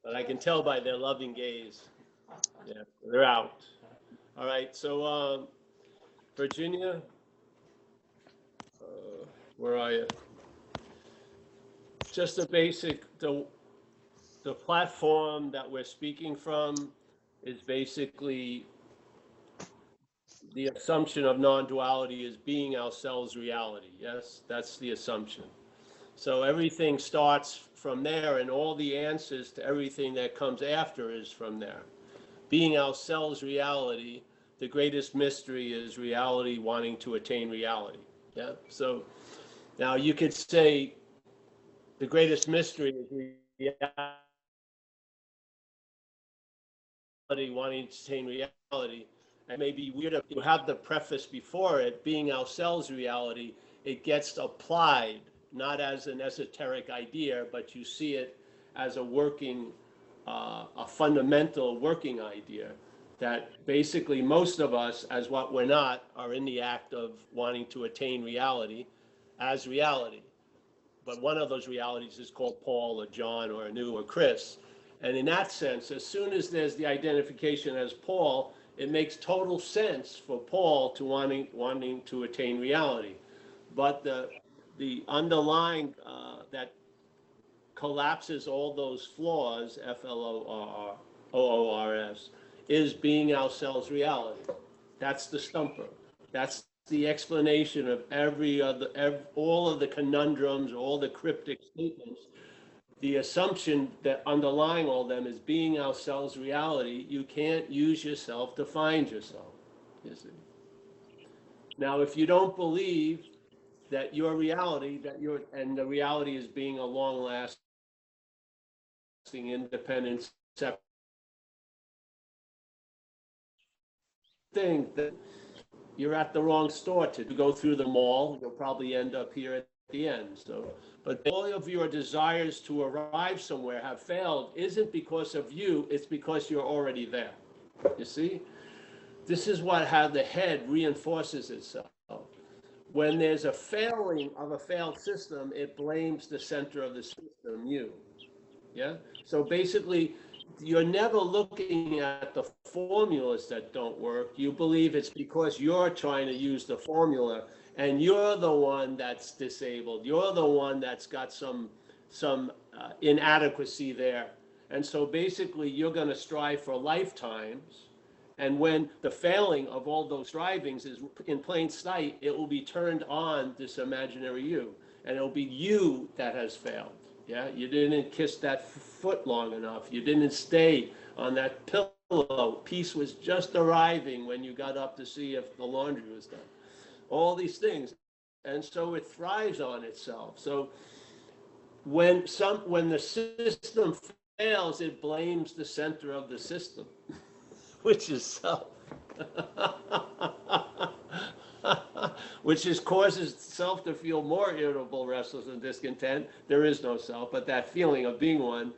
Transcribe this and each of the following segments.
but I can tell by their loving gaze. Yeah, they're out. All right, so Virginia, where are you? Just a basic, the platform that we're speaking from is basically the assumption of non-duality is being ourselves reality. Yes, that's the assumption. So everything starts from there, and all the answers to everything that comes after is from there. Being ourselves reality, the greatest mystery is reality wanting to attain reality. Yeah. So now you could say the greatest mystery is reality wanting to attain reality. And maybe weird to have the preface before it, being ourselves reality, it gets applied not as an esoteric idea, but you see it as a working, a fundamental working idea that basically most of us, as what we're not, are in the act of wanting to attain reality as reality. But one of those realities is called Paul or John or Anu or Chris. And in that sense, as soon as there's the identification as Paul, it makes total sense for Paul to wanting to attain reality. But the underlying that collapses all those flaws, FLOORS, is being ourselves reality. That's the stumper. That's the explanation of all of the conundrums, all the cryptic statements. The assumption that underlying all them is being ourselves reality. You can't use yourself to find yourself, you see. Now, if you don't believe that your reality, and the reality is being a long-lasting, independent, separate thing, that you're at the wrong store to go through the mall. You'll probably end up here at the end. So, but all of your desires to arrive somewhere have failed isn't because of you, it's because you're already there. You see? This is how the head reinforces itself. When there's a failing of a failed system, it blames the center of the system, you. Yeah? So basically, you're never looking at the formulas that don't work. You believe it's because you're trying to use the formula and you're the one that's disabled. You're the one that's got some inadequacy there. And so basically you're going to strive for lifetimes. And when the failing of all those strivings is in plain sight, it will be turned on this imaginary you. And it'll be you that has failed. Yeah, you didn't kiss that foot long enough. You didn't stay on that pillow. Peace was just arriving when you got up to see if the laundry was done. All these things. And so it thrives on itself. So when the system fails, it blames the center of the system, which is self. Which causes self to feel more irritable, restless, and discontent. There is no self, but that feeling of being one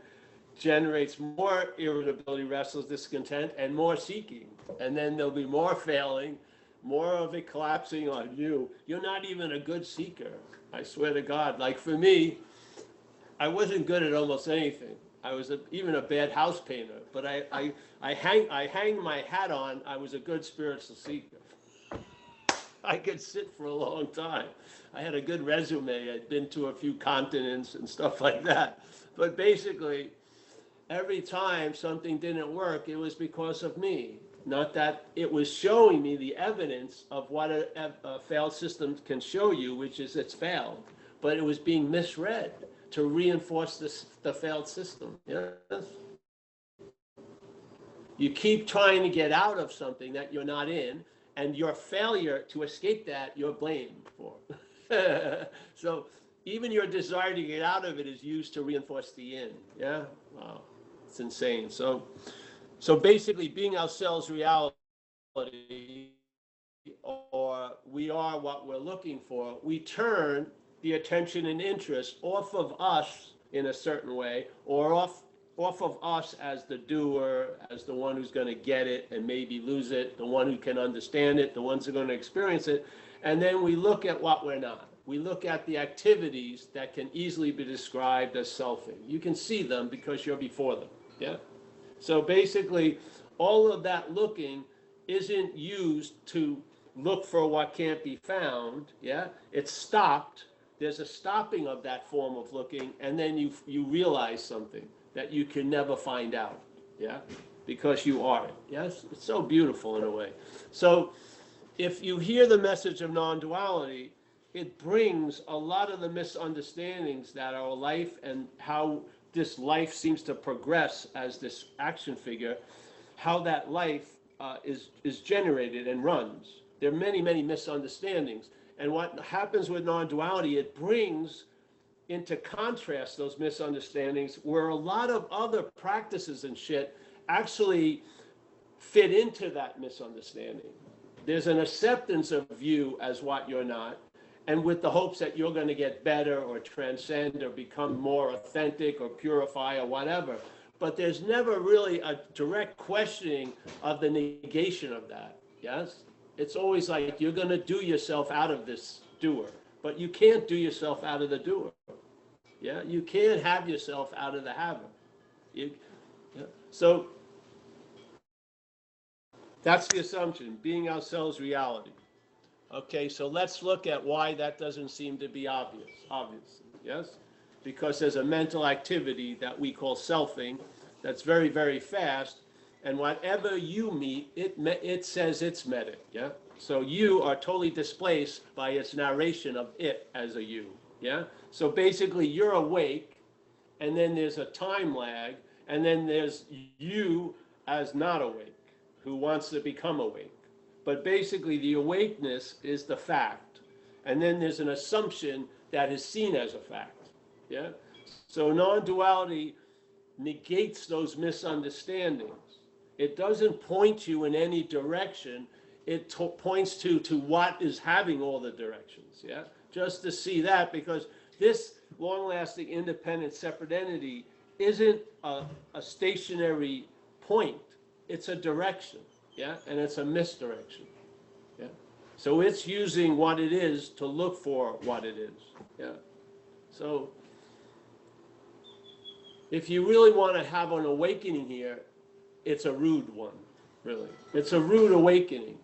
generates more irritability, restless, discontent, and more seeking. And then there'll be more failing, more of it collapsing on you. You're not even a good seeker, I swear to God. Like for me, I wasn't good at almost anything. I was even a bad house painter, but I hang my hat on, I was a good spiritual seeker. I could sit for a long time. I had a good resume. I'd been to a few continents and stuff like that. But basically, every time something didn't work, it was because of me. Not that it was showing me the evidence of what a failed system can show you, which is it's failed. But it was being misread to reinforce the failed system. Yes? You keep trying to get out of something that you're not in, and your failure to escape that, you're blamed for. So even your desire to get out of it is used to reinforce the in. Yeah? Wow. It's insane. So basically, being ourselves reality, or we are what we're looking for, we turn the attention and interest off of us in a certain way, or off of us as the doer, as the one who's going to get it and maybe lose it, the one who can understand it, the ones who are going to experience it. And then we look at what we're not. We look at the activities that can easily be described as selfing. You can see them because you're before them. Yeah. So basically, all of that looking isn't used to look for what can't be found. Yeah. It's stopped. There's a stopping of that form of looking, and then you realize something that you can never find out. Yeah. Because you are it. Yes. It's so beautiful in a way. So if you hear the message of non-duality, it brings a lot of the misunderstandings that our life and how this life seems to progress as this action figure, how that life is generated and runs. There are many, many misunderstandings. And what happens with non-duality, it brings into contrast those misunderstandings where a lot of other practices and shit actually fit into that misunderstanding. There's an acceptance of you as what you're not, and with the hopes that you're going to get better or transcend or become more authentic or purify or whatever. But there's never really a direct questioning of the negation of that. Yes? It's always like you're going to do yourself out of this doer, but you can't do yourself out of the doer. Yeah? You can't have yourself out of the haver. Yeah? So that's the assumption, being ourselves reality. Okay, so let's look at why that doesn't seem to be obvious, yes? Because there's a mental activity that we call selfing that's very, very fast, and whatever you meet, it says it's met it, yeah? So you are totally displaced by its narration of it as a you, yeah? So basically you're awake, and then there's a time lag, and then there's you as not awake, who wants to become awake. But basically the awakeness is the fact. And then there's an assumption that is seen as a fact. Yeah? So non-duality negates those misunderstandings. It doesn't point you in any direction. It points to what is having all the directions. Yeah? Just to see that, because this long-lasting, independent, separate entity isn't a stationary point. It's a direction, yeah, and it's a misdirection, yeah. So it's using what it is to look for what it is, yeah. So if you really want to have an awakening here, it's a rude one, really. It's a rude awakening.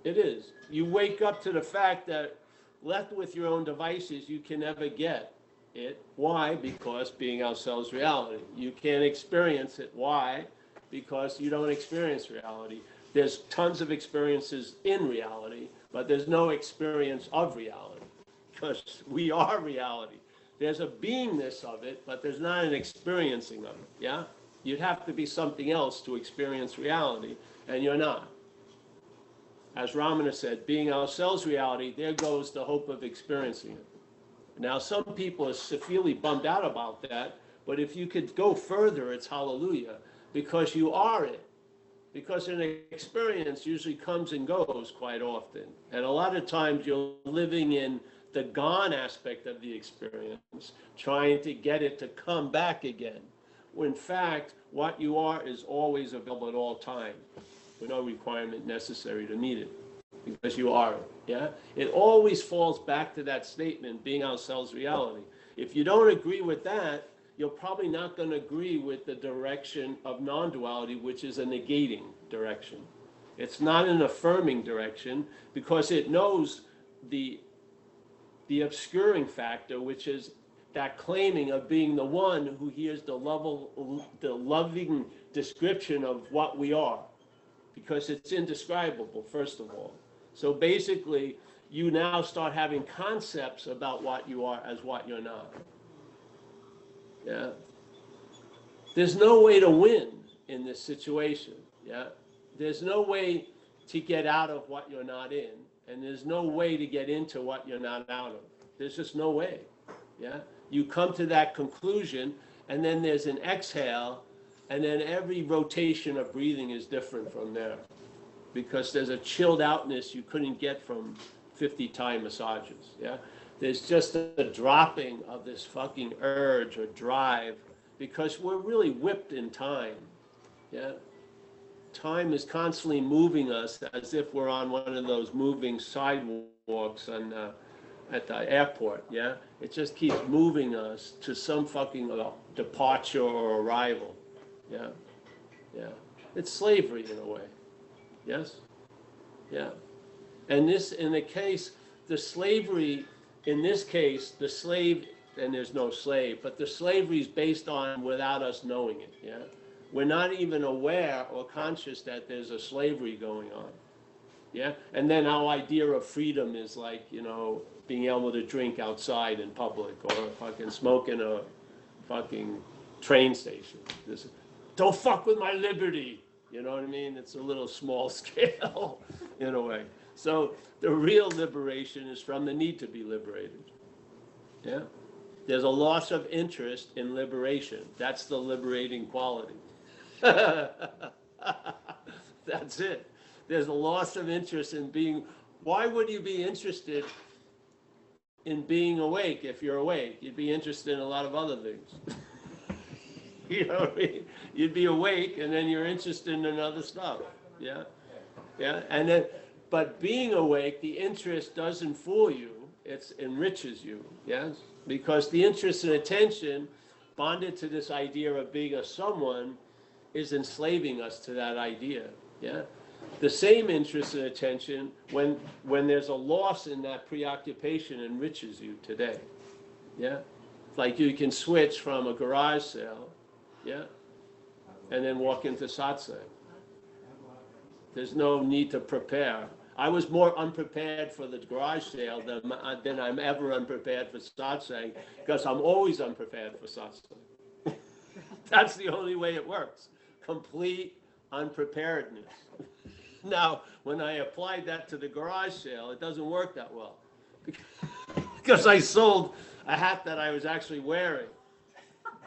It is. You wake up to the fact that left with your own devices, you can never get it. Why? Because being ourselves reality. You can't experience it. Why? Because you don't experience reality. There's tons of experiences in reality, but there's no experience of reality, because we are reality. There's a beingness of it, but there's not an experiencing of it, yeah? You'd have to be something else to experience reality, and you're not. As Ramana said, being ourselves reality, there goes the hope of experiencing it. Now, some people are severely bummed out about that, but if you could go further, it's hallelujah. Because you are it. Because an experience usually comes and goes quite often. And a lot of times you're living in the gone aspect of the experience, trying to get it to come back again. When in fact, what you are is always available at all times, with no requirement necessary to meet it. Because you are it, yeah? It always falls back to that statement, being ourselves reality. If you don't agree with that, you're probably not going to agree with the direction of non-duality, which is a negating direction. It's not an affirming direction, because it knows the obscuring factor, which is that claiming of being the one who hears the loving description of what we are, because it's indescribable, first of all. So basically, you now start having concepts about what you are as what you're not. Yeah. There's no way to win in this situation. Yeah. There's no way to get out of what you're not in, and there's no way to get into what you're not out of. There's just no way. Yeah. You come to that conclusion, and then there's an exhale, and then every rotation of breathing is different from there, because there's a chilled outness you couldn't get from 50 Thai massages. Yeah. There's just a dropping of this fucking urge or drive, because we're really whipped in time. Yeah. Time is constantly moving us as if we're on one of those moving sidewalks on at the airport, yeah? It just keeps moving us to some fucking departure or arrival, yeah? Yeah. It's slavery in a way, yes? Yeah. And this, in the case, the slavery, in this case, the slave, and there's no slave, but the slavery is based on without us knowing it, yeah? We're not even aware or conscious that there's a slavery going on, yeah? And then our idea of freedom is like, you know, being able to drink outside in public or fucking smoke in a fucking train station. Don't fuck with my liberty, you know what I mean? It's a little small scale in a way. So the real liberation is from the need to be liberated, yeah? There's a loss of interest in liberation. That's the liberating quality. That's it. There's a loss of interest in being. Why would you be interested in being awake if you're awake? You'd be interested in a lot of other things. You know what I mean? You'd be awake and then you're interested in other stuff. Yeah? Yeah? And then, but being awake, the interest doesn't fool you. It enriches you. Yes? Because the interest and attention bonded to this idea of being a someone is enslaving us to that idea, yeah? The same interest and attention, when there's a loss in that preoccupation, enriches you today, yeah? Like you can switch from a garage sale, yeah? And then walk into satsang. There's no need to prepare. I was more unprepared for the garage sale than I'm ever unprepared for satsang, because I'm always unprepared for satsang. That's the only way it works. Complete unpreparedness. Now, when I applied that to the garage sale, it doesn't work that well. Because I sold a hat that I was actually wearing.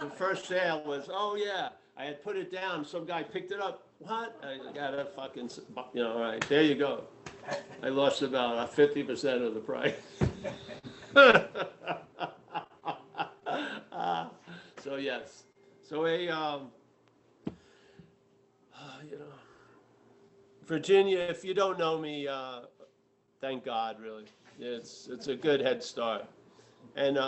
The first sale was, oh yeah, I had put it down, some guy picked it up. What? I got a fucking, you know, all right, there you go. I lost about 50% of the price. So yes. So you know, Virginia, if you don't know me, thank God, really. It's a good head start. And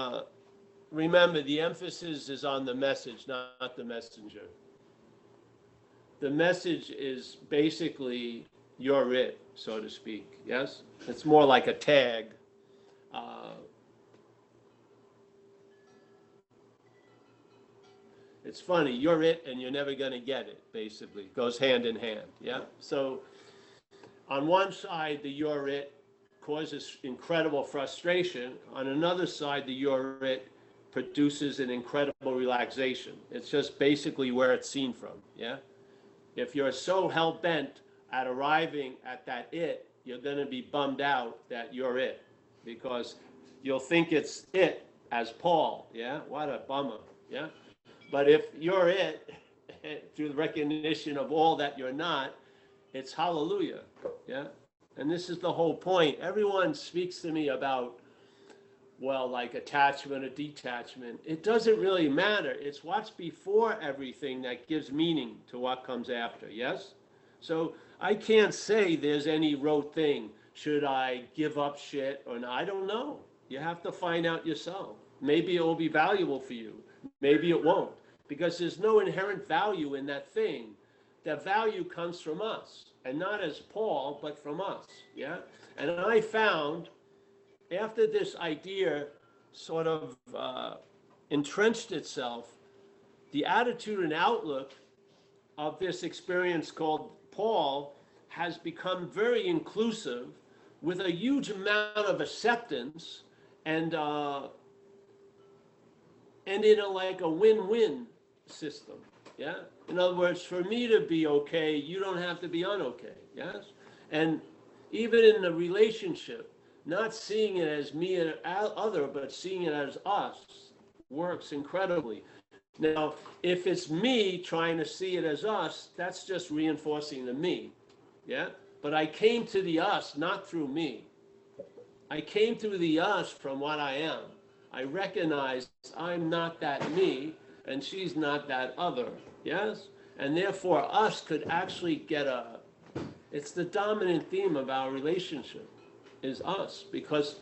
remember, the emphasis is on the message, not the messenger. The message is basically you're it, so to speak, yes? It's more like a tag. It's funny, you're it and you're never going to get it, basically. It goes hand in hand, yeah? So on one side, the you're it causes incredible frustration. On another side, the you're it produces an incredible relaxation. It's just basically where it's seen from, yeah? If you're so hell-bent at arriving at that it, you're going to be bummed out that you're it, because you'll think it's it as Paul, yeah? What a bummer, yeah? But if you're it, through the recognition of all that you're not, it's hallelujah, yeah? And this is the whole point. Everyone speaks to me about, well, like attachment or detachment. It doesn't really matter. It's what's before everything that gives meaning to what comes after, yes? So I can't say there's any rote thing. Should I give up shit or not? I don't know. You have to find out yourself. Maybe it will be valuable for you. Maybe it won't. Because there's no inherent value in that thing. The value comes from us. And not as Paul, but from us, yeah? And I found, after this idea sort of entrenched itself, the attitude and outlook of this experience called Paul has become very inclusive, with a huge amount of acceptance and in a win-win system, yeah? In other words, for me to be okay, you don't have to be unokay, yes? And even in the relationship, not seeing it as me and other, but seeing it as us works incredibly. Now, if it's me trying to see it as us, that's just reinforcing the me, yeah? But I came to the us not through me. I came through the us from what I am. I recognize I'm not that me, and she's not that other, yes? And therefore, us could actually get it's the dominant theme of our relationship, is us, because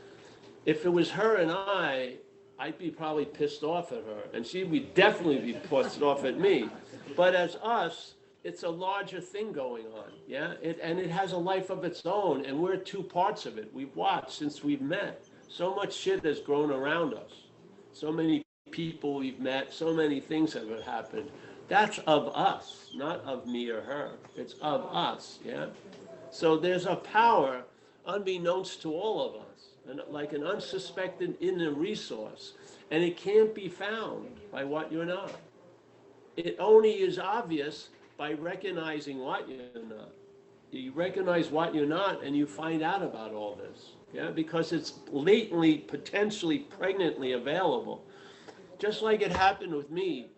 If it was her and I'd be probably pissed off at her, and she would definitely be pissed off at me. But as us, it's a larger thing going on, yeah? And it has a life of its own, and we're two parts of it. We've watched since we've met. So much shit has grown around us. So many people we've met, so many things have happened. That's of us, not of me or her. It's of us, yeah? So there's a power unbeknownst to all of us, and like an unsuspected inner resource, and it can't be found by what you're not. It only is obvious by recognizing what you're not. You recognize what you're not, and you find out about all this, yeah, because it's latently, potentially, pregnantly available. Just like it happened with me.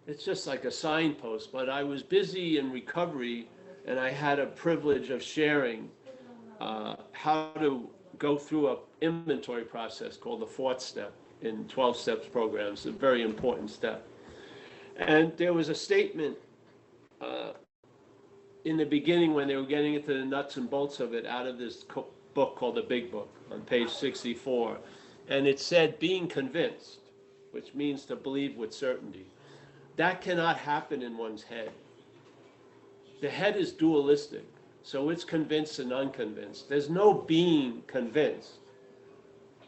It's just like a signpost, but I was busy in recovery, and I had a privilege of sharing how to go through an inventory process called the fourth step in 12 steps programs, a very important step. And there was a statement in the beginning when they were getting into the nuts and bolts of it out of this book called The Big Book on page 64. And it said, being convinced, which means to believe with certainty. That cannot happen in one's head. The head is dualistic, so it's convinced and unconvinced. There's no being convinced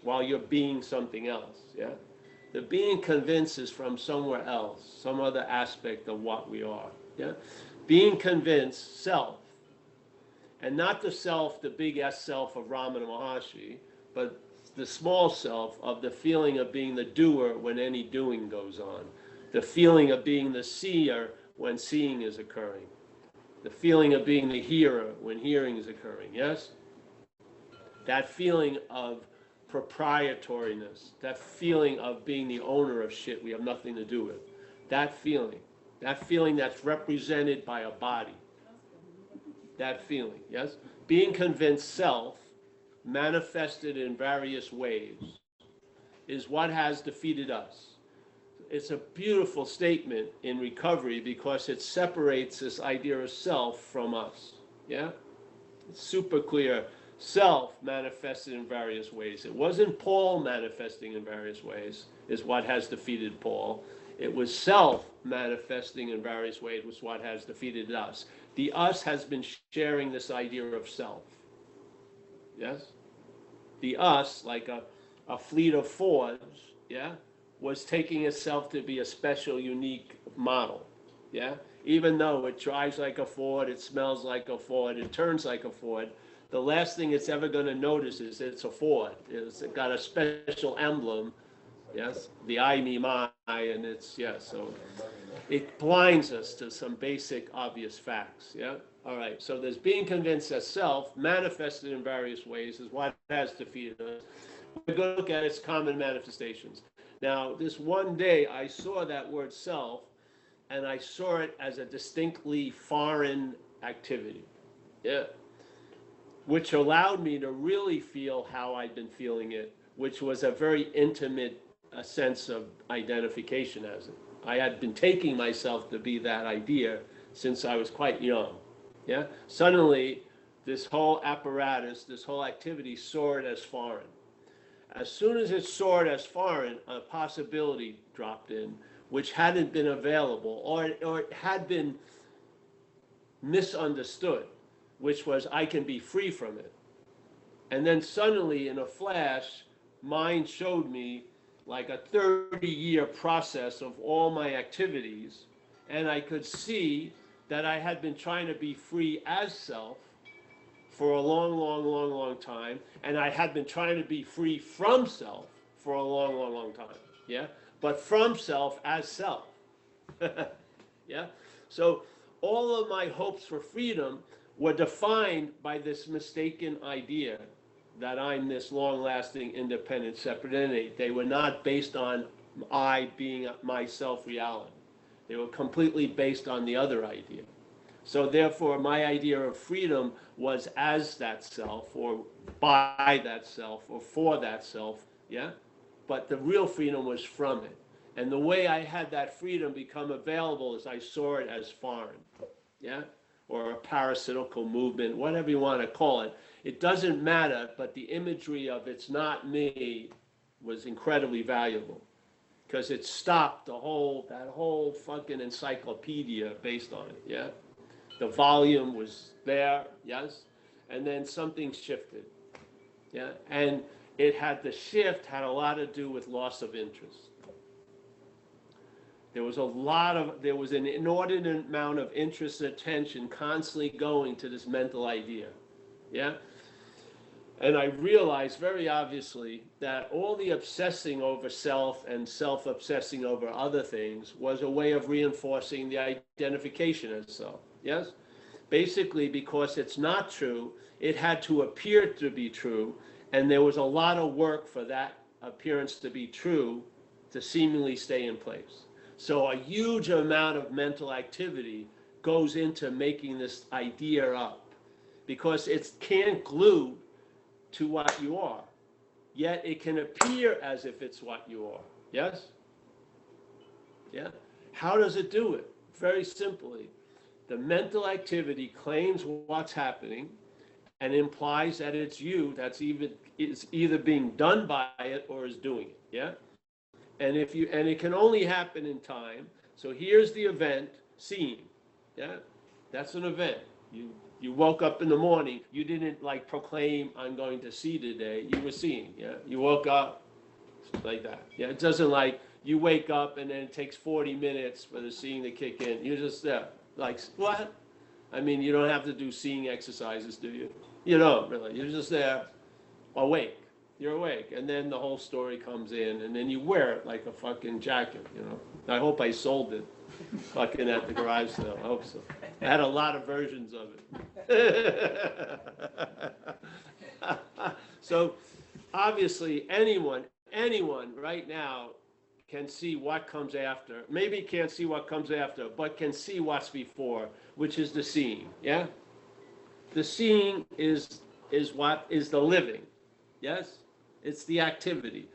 while you're being something else, yeah? The being convinced is from somewhere else, some other aspect of what we are, yeah? Being convinced, self, and not the self, the big S self of Ramana Maharshi, but the small self of the feeling of being the doer when any doing goes on, the feeling of being the seer when seeing is occurring, the feeling of being the hearer when hearing is occurring, yes? That feeling of proprietoriness, that feeling of being the owner of shit we have nothing to do with, that feeling that's represented by a body, that feeling, yes? Being convinced self, manifested in various ways, is what has defeated us. It's a beautiful statement in recovery because it separates this idea of self from us, yeah? It's super clear. Self manifested in various ways. It wasn't Paul manifesting in various ways is what has defeated Paul. It was self manifesting in various ways was what has defeated us. The us has been sharing this idea of self. Yes? The us, like a fleet of Fords, yeah, was taking itself to be a special, unique model. Yeah? Even though it drives like a Ford, it smells like a Ford, it turns like a Ford, the last thing it's ever going to notice is it's a Ford. It's got a special emblem, yes, the I, me, my, and it's, yeah, so it blinds us to some basic, obvious facts, yeah? All right, so there's being convinced as self, manifested in various ways, is what has defeated us. We're going to look at its common manifestations. Now, this one day, I saw that word self, and I saw it as a distinctly foreign activity, yeah? Which allowed me to really feel how I'd been feeling it, which was a very intimate sense of identification as it. I had been taking myself to be that idea since I was quite young. Yeah. Suddenly, this whole apparatus, this whole activity soared as foreign. As soon as it soared as foreign, a possibility dropped in, which hadn't been available or it had been misunderstood, which was I can be free from it. And then suddenly, in a flash, mind showed me like a 30-year process of all my activities, and I could see that I had been trying to be free as self for a long time, and I had been trying to be free from self for a long time, yeah? But from self as self, yeah? So all of my hopes for freedom were defined by this mistaken idea that I'm this long-lasting, independent, separate entity. They were not based on I being my self-reality. They were completely based on the other idea. So therefore, my idea of freedom was as that self, or by that self, or for that self, yeah? But the real freedom was from it. And the way I had that freedom become available is I saw it as foreign, yeah? Or a parasitical movement, whatever you want to call it. It doesn't matter, but the imagery of "it's not me" was incredibly valuable because it stopped that whole fucking encyclopedia based on it. Yeah, the volume was there, yes, and then something shifted. Yeah, and the shift had a lot to do with loss of interest. There was an inordinate amount of interest and attention constantly going to this mental idea. Yeah? And I realized very obviously that all the obsessing over self and self-obsessing over other things was a way of reinforcing the identification as self. Yes? Basically, because it's not true, it had to appear to be true, and there was a lot of work for that appearance to be true to seemingly stay in place. So a huge amount of mental activity goes into making this idea up because it can't glue to what you are, yet it can appear as if it's what you are. Yes? Yeah? How does it do it? Very simply. The mental activity claims what's happening and implies that it's you that's either being done by it or is doing it. Yeah? And it can only happen in time. So here's the event, seeing. Yeah? That's an event. You woke up in the morning, you didn't like proclaim I'm going to see today. You were seeing. Yeah? You woke up like that. Yeah? It doesn't like you wake up and then it takes 40 minutes for the seeing to kick in. You're just there. Like, what? I mean, you don't have to do seeing exercises, do you? You don't, really. You're just there, awake. You're awake. And then the whole story comes in, and then you wear it like a fucking jacket, you know. I hope I sold it fucking at the garage sale. I hope so. I had a lot of versions of it. So, obviously, anyone right now can see what comes after. Maybe can't see what comes after, but can see what's before, which is the seeing. Yeah? The seeing is what is the living. Yes? It's the activity.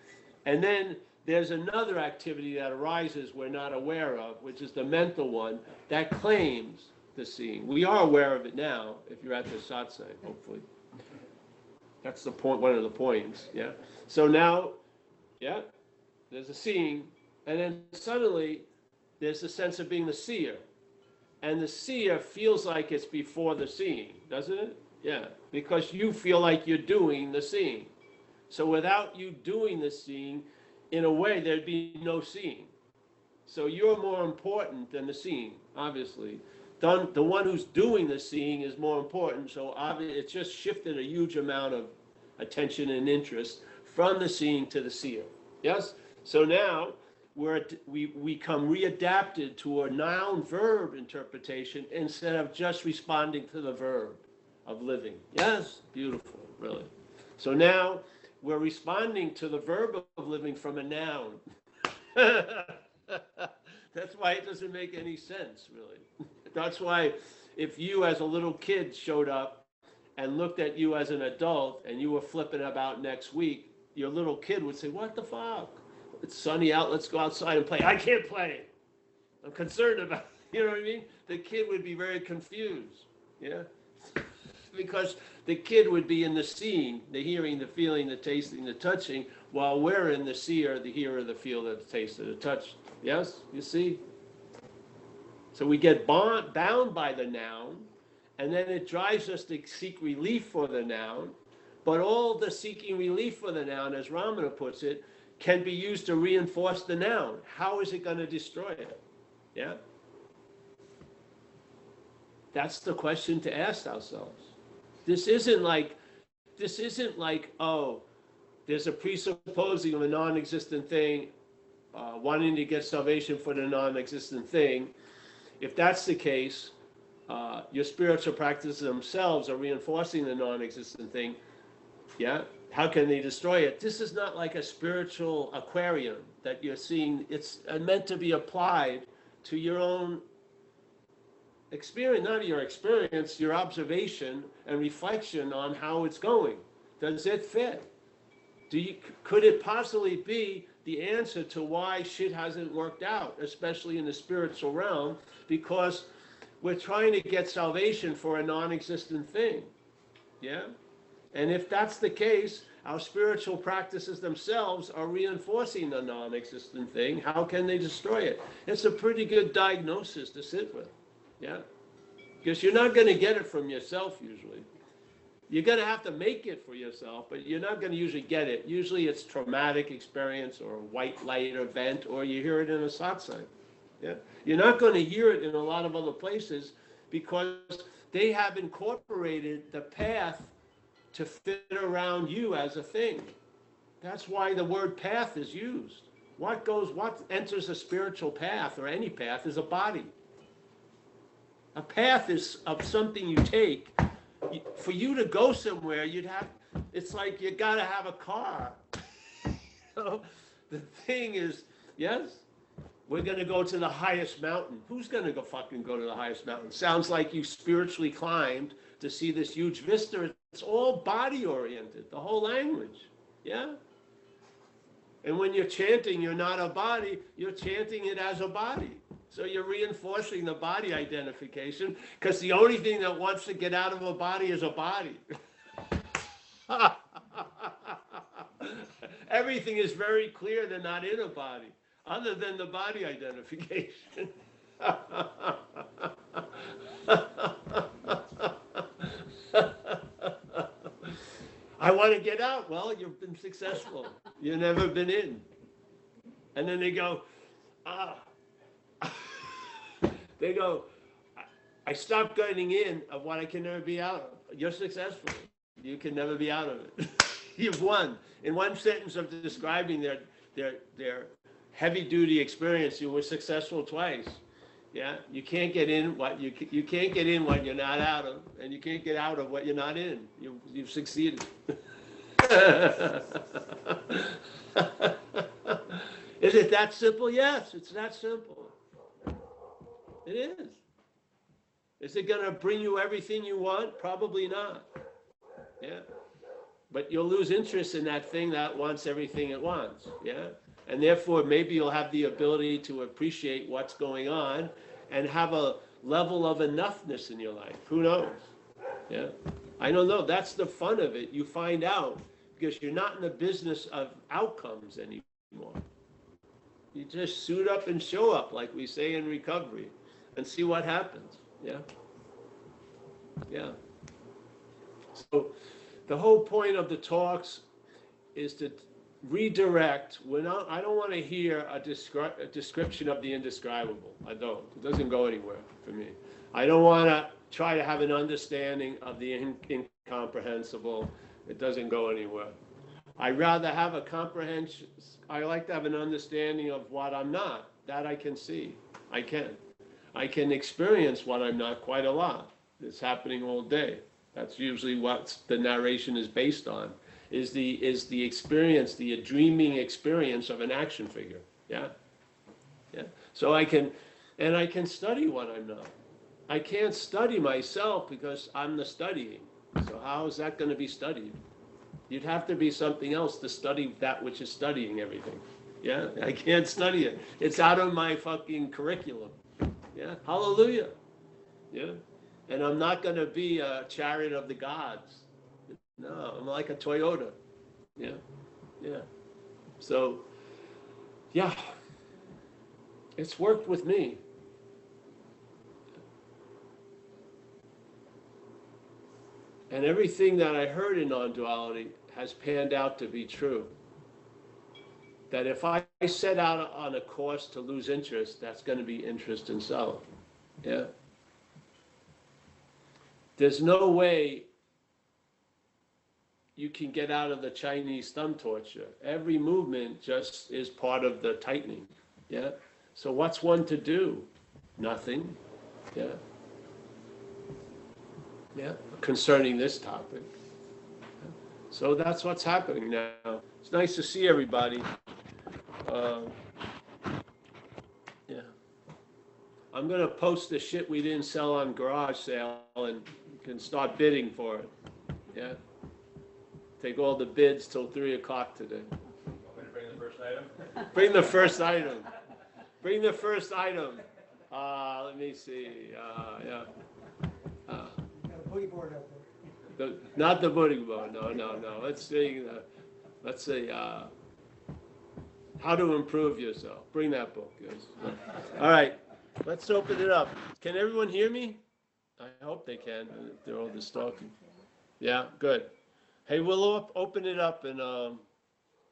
And then there's another activity that arises we're not aware of, which is the mental one that claims the seeing. We are aware of it now, if you're at the satsang, hopefully. That's the point, one of the points. Yeah? So now, yeah? There's a seeing, and then suddenly there's a sense of being the seer. And the seer feels like it's before the seeing, doesn't it? Yeah, because you feel like you're doing the seeing. So without you doing the seeing, in a way, there'd be no seeing. So you're more important than the seeing, obviously. The one who's doing the seeing is more important, so it's just shifted a huge amount of attention and interest from the seeing to the seer. Yes? So now we come readapted to a noun-verb interpretation instead of just responding to the verb of living. Yes? Beautiful, really. So now we're responding to the verb of living from a noun. That's why it doesn't make any sense, really. That's why if you as a little kid showed up and looked at you as an adult and you were flipping about next week, your little kid would say, what the fuck? It's sunny out, let's go outside and play. I can't play. I'm concerned about it. You know what I mean? The kid would be very confused. Yeah? Because the kid would be in the seeing, the hearing, the feeling, the tasting, the touching, while we're in the seer, the hearer, the feel, the taste, the touch. Yes? You see? So we get bound by the noun, and then it drives us to seek relief for the noun. But all the seeking relief for the noun, as Ramana puts it, can be used to reinforce the noun. How is it going to destroy it? Yeah? That's the question to ask ourselves. This isn't like, oh, there's a presupposing of a non-existent thing, wanting to get salvation for the non-existent thing. If that's the case, your spiritual practices themselves are reinforcing the non-existent thing. Yeah? How can they destroy it? This is not like a spiritual aquarium that you're seeing. It's meant to be applied to your own experience, not your experience, your observation and reflection on how it's going. Does it fit? Could it possibly be the answer to why shit hasn't worked out, especially in the spiritual realm? Because we're trying to get salvation for a non-existent thing. Yeah? And if that's the case, our spiritual practices themselves are reinforcing the non-existent thing. How can they destroy it? It's a pretty good diagnosis to sit with. Yeah. Because you're not going to get it from yourself usually. You're going to have to make it for yourself, but you're not going to usually get it. Usually it's traumatic experience or a white light event, or you hear it in a satsang. Yeah? You're not going to hear it in a lot of other places because they have incorporated the path to fit around you as a thing. That's why the word path is used. What enters a spiritual path or any path is a body. A path is of something you take. For you to go somewhere, it's like you got to have a car. So the thing is, yes, we're going to go to the highest mountain. Who's going to fucking go to the highest mountain? Sounds like you spiritually climbed to see this huge vista. It's all body oriented, the whole language. Yeah? And when you're chanting, you're not a body, you're chanting it as a body. So you're reinforcing the body identification because the only thing that wants to get out of a body is a body. Everything is very clear they're not in a body, other than the body identification. I want to get out. Well, you've been successful. You've never been in. And then they go, they go, I stopped getting in of what I can never be out of. You're successful. You can never be out of it. You've won. In one sentence of describing their heavy-duty experience, you were successful twice. Yeah, you can't get in what you can't get in what you're not out of, and you can't get out of what you're not in. You've succeeded. Is it that simple? Yes, it's that simple. It is. Is it going to bring you everything you want? Probably not. Yeah. But you'll lose interest in that thing that wants everything it wants. Yeah. And therefore, maybe you'll have the ability to appreciate what's going on and have a level of enoughness in your life. Who knows? Yeah. I don't know. That's the fun of it. You find out because you're not in the business of outcomes anymore. You just suit up and show up, like we say in recovery, and see what happens. Yeah. Yeah. So the whole point of the talks is to redirect. I don't want to hear a description of the indescribable. I don't. It doesn't go anywhere for me. I don't want to try to have an understanding of the incomprehensible. It doesn't go anywhere. I rather have a comprehension. I like to have an understanding of what I'm not. That I can see. I can experience what I'm not quite a lot. It's happening all day. That's usually what the narration is based on. Is the experience, the dreaming experience of an action figure. Yeah? Yeah. So I can study what I'm not. I can't study myself because I'm the studying. So how is that going to be studied? You'd have to be something else to study that which is studying everything. Yeah? I can't study it. It's out of my fucking curriculum. Yeah? Hallelujah. Yeah? And I'm not going to be a chariot of the gods. No, I'm like a Toyota. Yeah, yeah. So, yeah, it's worked with me. And everything that I heard in non-duality has panned out to be true. That if I set out on a course to lose interest, that's going to be interest in self. Yeah. There's no way you can get out of the Chinese thumb torture. Every movement just is part of the tightening. Yeah. So what's one to do? Nothing. Yeah. Yeah. Concerning this topic. Yeah. So that's what's happening now. It's nice to see everybody. Yeah. I'm going to post the shit we didn't sell on garage sale and you can start bidding for it. Yeah. Take all the bids till 3 o'clock today. Want me to bring the first item? Bring the first item. Bring the first item. Let me see. Yeah. Got a boogie board out there. Not the Buddha book. No. Let's see. How to Improve Yourself. Bring that book. Yes. All right. Let's open it up. Can everyone hear me? I hope they can. They're all just talking. Yeah, good. Hey, we'll open it up and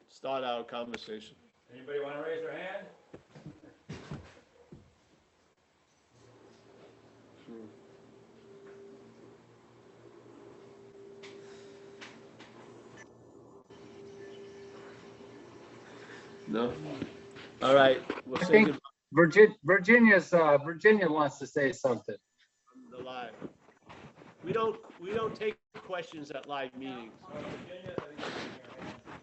start our conversation. Anybody want to raise their hand? No? All right. We'll I say think goodbye. Virginia wants to say something. The live. We don't take questions at live meetings.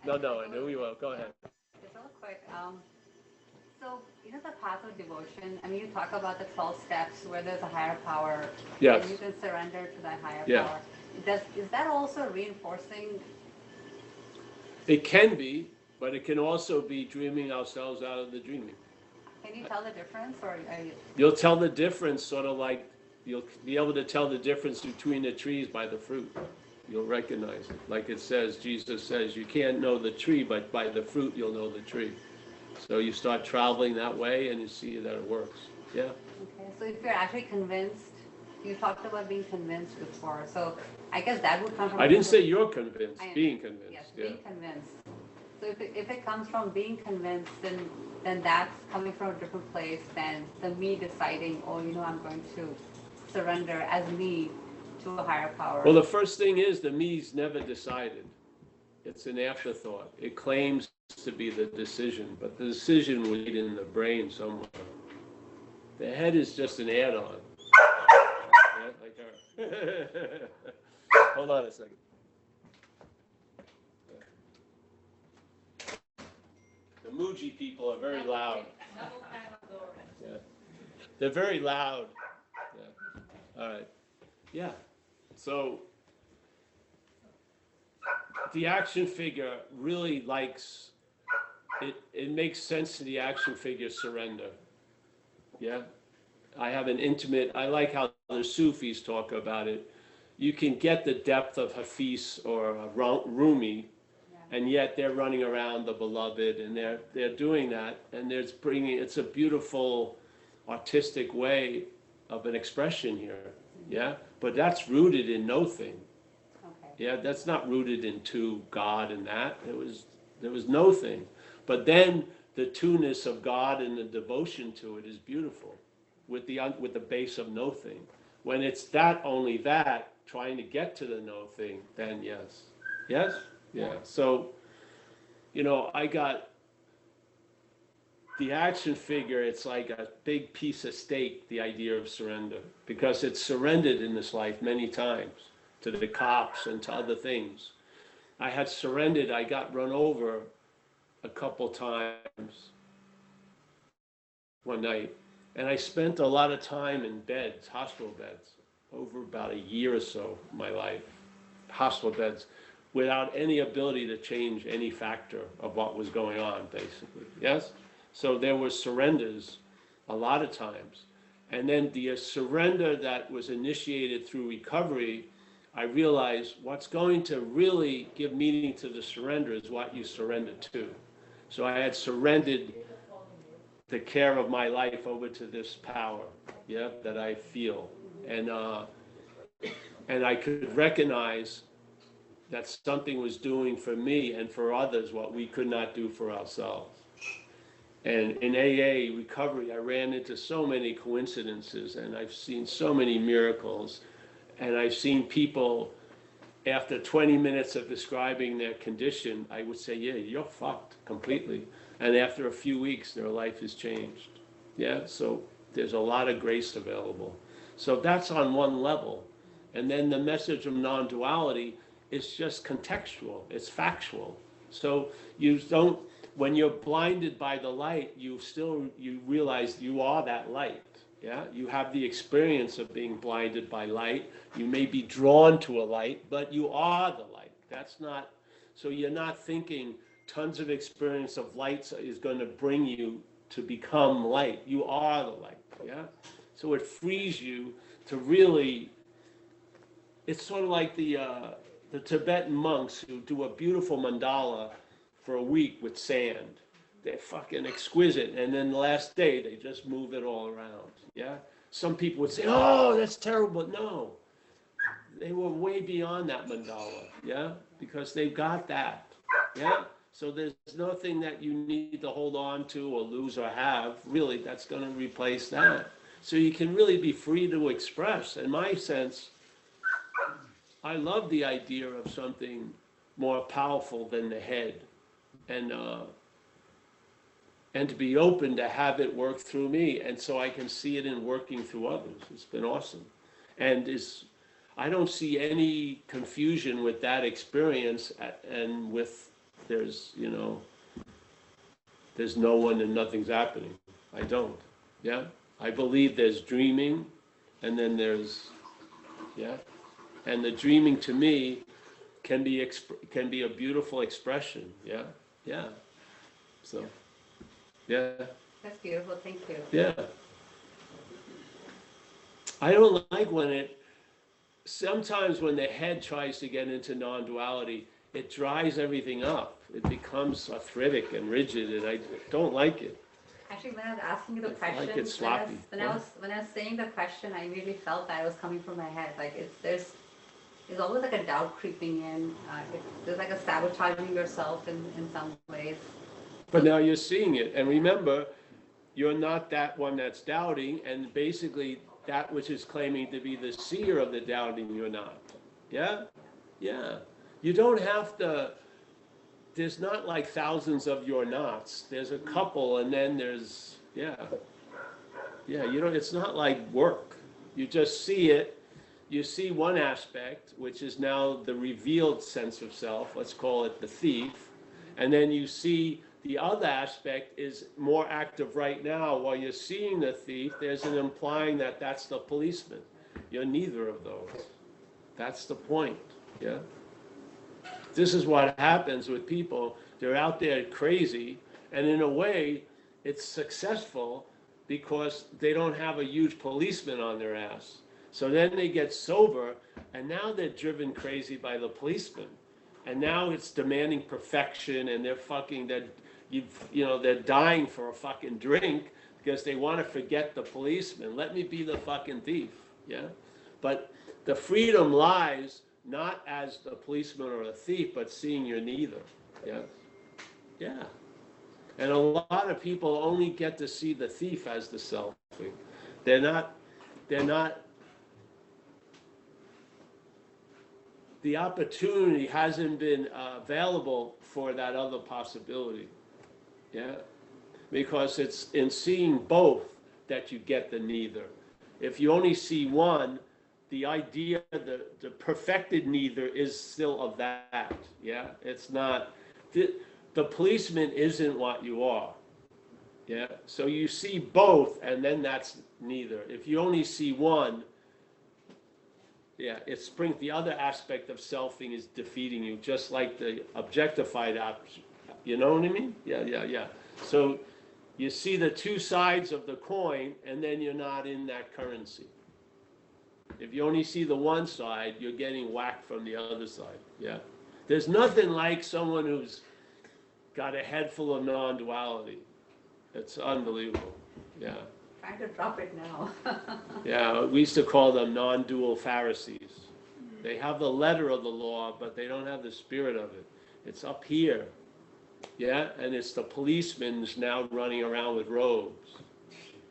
No, I know we will. Go ahead. Just real quick, so the path of devotion, I mean, you talk about the 12 steps where there's a higher power. Yes. And you can surrender to that higher Yeah. power. Is that also reinforcing? It can be, but it can also be dreaming ourselves out of the dreaming. Can you tell the difference, or are you? You'll tell the difference, sort of like you'll be able to tell the difference between the trees by the fruit. You'll recognize it. Like it says, Jesus says, you can't know the tree, but by the fruit you'll know the tree. So you start traveling that way and you see that it works. Yeah? Okay, so if you're actually convinced, you talked about being convinced before, so I guess that would come from... I didn't say you're convinced, being convinced. Yes, Yeah. being convinced. So if it comes from being convinced, then that's coming from a different place than the me deciding, oh, I'm going to surrender as me to a higher power. Well, the first thing is the me's never decided. It's an afterthought. It claims to be the decision, but the decision was made in the brain somewhere. The head is just an add-on. Yeah, like her. Hold on a second. The Muji people are very loud. Yeah. They're very loud. Yeah. All right. Yeah. So the action figure really likes it. It makes sense to the action figure surrender. Yeah. I have an intimate. I like how the Sufis talk about it. You can get the depth of Hafiz or Rumi, and yet they're running around the beloved, and they're doing that, and it's a beautiful artistic way of an expression here. Yeah, but that's rooted in no-thing. Okay. Yeah, that's not rooted into God and that. There was no-thing. But then the two-ness of God and the devotion to it is beautiful, with the base of no-thing. When it's that, only that, trying to get to the no-thing, then yes. Yes? Yeah. So, I got the action figure, it's like a big piece of steak, the idea of surrender, because it's surrendered in this life many times to the cops and to other things. I had surrendered, I got run over a couple times one night, and I spent a lot of time in beds, hospital beds, over about a year or so of my life, hospital beds, without any ability to change any factor of what was going on, basically. Yes? So there were surrenders a lot of times. And then the surrender that was initiated through recovery, I realized what's going to really give meaning to the surrender is what you surrender to. So I had surrendered the care of my life over to this power, yeah, that I feel. And I could recognize that something was doing for me and for others what we could not do for ourselves. And in AA recovery, I ran into so many coincidences, and I've seen so many miracles, and I've seen people, after 20 minutes of describing their condition, I would say, yeah, you're fucked completely. And after a few weeks, their life has changed. Yeah, so there's a lot of grace available. So that's on one level. And then the message of non-duality is just contextual, it's factual. So you don't, when you're blinded by the light, you realize you are that light. Yeah, you have the experience of being blinded by light. You may be drawn to a light, but you are the light. That's not, so you're not thinking tons of experience of lights is going to bring you to become light. You are the light. Yeah, so it frees you to really it's sort of like the Tibetan monks who do a beautiful mandala for a week with sand. They're fucking exquisite, and then the last day they just move it all around. Yeah. Some people would say, "Oh, that's terrible." No, they were way beyond that mandala. Yeah, because they've got that. Yeah. So there's nothing that you need to hold on to or lose or have. Really, that's going to replace that. So you can really be free to express. In my sense, I love the idea of something more powerful than the head, and to be open to have it work through me, and so I can see it in working through others. It's been awesome, and I don't see any confusion with that experience, and with there's there's no one and nothing's happening. I don't. Yeah, I believe there's dreaming, and then there's and the dreaming to me can be a beautiful expression. Yeah. So, yeah. That's beautiful. Thank you. Yeah. I don't like sometimes when the head tries to get into non-duality, it dries everything up. It becomes arthritic and rigid, and I don't like it. Actually, when I was asking you the I question, like it sloppy. when I was saying the question, I really felt that it was coming from my head. Like there's always like a doubt creeping in. There's like a sabotaging yourself in some ways. But now you're seeing it, and remember, you're not that one that's doubting, and basically that which is claiming to be the seer of the doubting, you're not. Yeah? Yeah. You don't have to, there's not like thousands of you're nots. There's a couple, and then there's, yeah, it's not like work. You just see it. You see one aspect, which is now the revealed sense of self, let's call it the thief, and then you see the other aspect is more active right now. While you're seeing the thief, there's an implying that that's the policeman. You're neither of those. That's the point, yeah? This is what happens with people. They're out there crazy, and in a way, it's successful because they don't have a huge policeman on their ass. So then they get sober, and now they're driven crazy by the policeman. And now it's demanding perfection, and they're dying for a fucking drink because they want to forget the policeman. Let me be the fucking thief, yeah? But the freedom lies not as the policeman or the thief, but seeing you're neither, yeah? Yeah. And a lot of people only get to see the thief as the selfie. They're not, the opportunity hasn't been available for that other possibility. Yeah, because it's in seeing both that you get the neither. If you only see one, the idea, the perfected neither is still of that. Yeah, it's not, the policeman isn't what you are. Yeah, so you see both, and then that's neither. If you only see one, yeah, it's the other aspect of selfing is defeating you, just like the objectified option. You know what I mean? Yeah. So you see the two sides of the coin, and then you're not in that currency. If you only see the one side, you're getting whacked from the other side. Yeah. There's nothing like someone who's got a head full of non-duality. It's unbelievable. Yeah. Trying to drop it now. Yeah, we used to call them non-dual Pharisees. They have the letter of the law, but they don't have the spirit of it. It's up here. Yeah, and it's the policemen now running around with robes,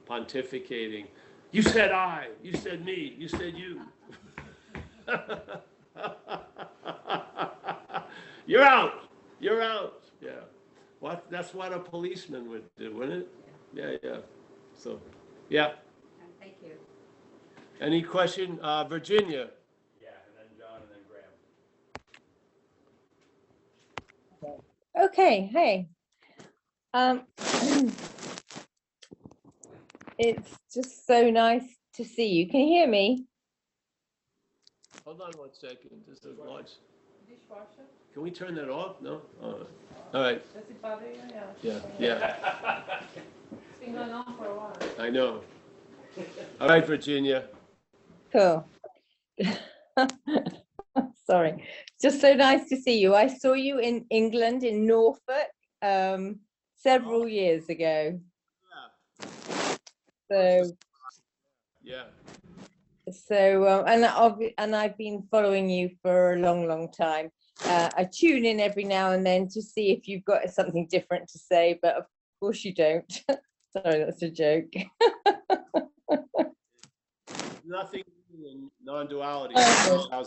pontificating. You said I, you said me, you said you. You're out. Yeah. That's what a policeman would do, wouldn't it? Yeah. So, yeah. Thank you. Any question? Virginia. Yeah, and then John, and then Graham. Okay, hey. It's just so nice to see you. Can you hear me? Hold on 1 second. This is large. Dishwasher? Can we turn that off? No? All right. Does it bother you? Yeah. It's been going on for a while. I know. All right, Virginia. Cool. Sorry. Just so nice to see you. I saw you in England, in Norfolk, several years ago. So, Yeah. and I've been following you for a long, long time. I tune in every now and then to see if you've got something different to say, but of course you don't. Sorry, that's a joke. Nothing in non-duality. Okay.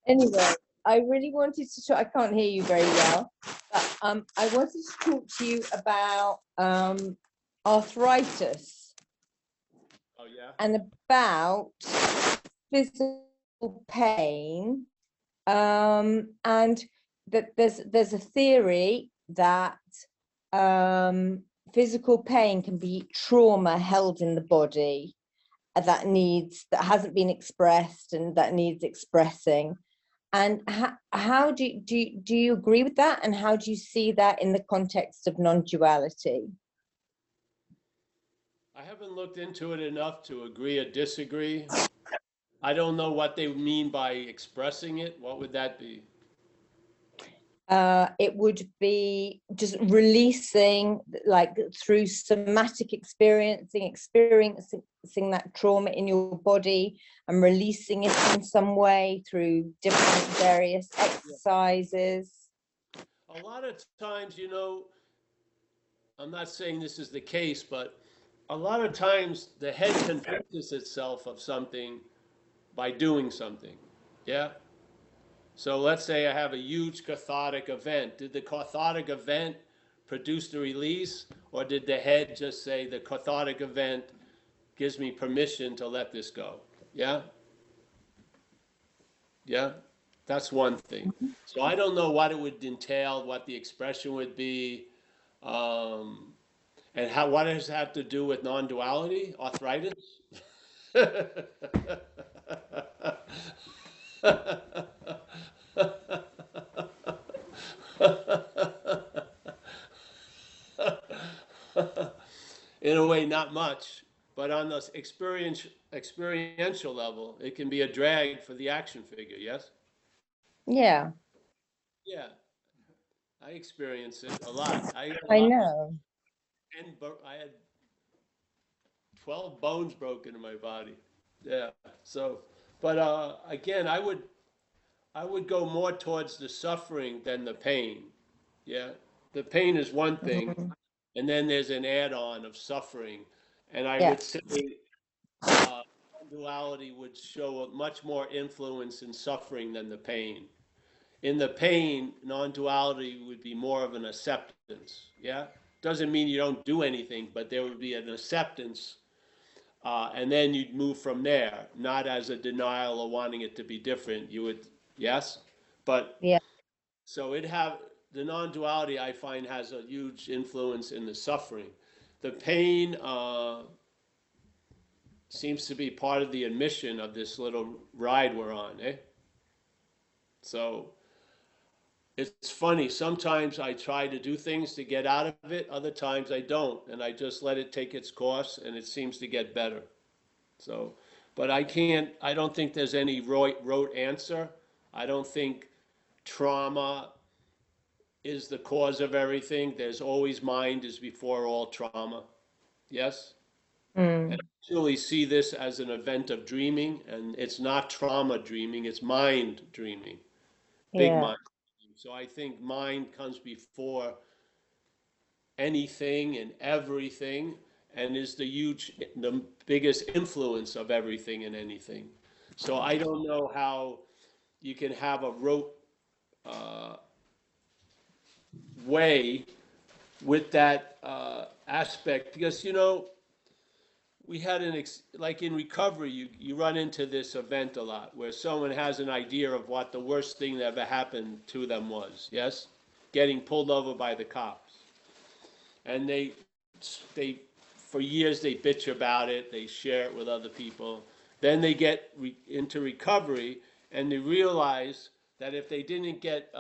Anyway, I really wanted to talk, I can't hear you very well, but I wanted to talk to you about arthritis Oh, yeah? and about physical pain, and that there's a theory that physical pain can be trauma held in the body that hasn't been expressed and that needs expressing. And how do you agree with that? And how do you see that in the context of non-duality? I haven't looked into it enough to agree or disagree. I don't know what they mean by expressing it. What would that be? It would be just releasing, like through somatic experiencing that trauma in your body and releasing it in some way through different various exercises. A lot of times, you know, I'm not saying this is the case, but a lot of times the head convinces itself of something by doing something. Yeah? So let's say I have a huge cathartic event. Did the cathartic event produce the release, or did the head just say the cathartic event gives me permission to let this go? Yeah? Yeah? That's one thing. So I don't know what it would entail, what the expression would be, and what does that have to do with non-duality, arthritis? In a way, not much, but on the experiential level, it can be a drag for the action figure, yes? Yeah, Yeah, I experience it a lot. I had a I lot, know. I had 12 bones broken in my body. Yeah, so, but again, I would go more towards the suffering than the pain. Yeah, the pain is one thing, Mhm. and then there's an add-on of suffering. And I Yeah, would say duality would show much more influence in suffering than the pain. In the pain, non-duality would be more of an acceptance. Yeah, doesn't mean you don't do anything, but there would be an acceptance, and then you'd move from there, not as a denial or wanting it to be different. You would, yes, but yeah, so it have the non-duality I find has a huge influence in the suffering. The pain seems to be part of the admission of this little ride we're on, eh? So it's funny. Sometimes I try to do things to get out of it. Other times I don't, and I just let it take its course, and it seems to get better. So, but I can't. I don't think there's any rote answer. I don't think trauma is the cause of everything. There's always mind is before all trauma. Yes? And mm, I actually see this as an event of dreaming, and it's not trauma dreaming, it's mind dreaming, big yeah, mind. So I think mind comes before anything and everything, and is the biggest influence of everything and anything. So I don't know how you can have a rote uh, way with that aspect, because you know we had like in recovery, you run into this event a lot where someone has an idea of what the worst thing that ever happened to them was, yes, getting pulled over by the cops, and they for years they bitch about it, they share it with other people, then they get into recovery and they realize that if they didn't get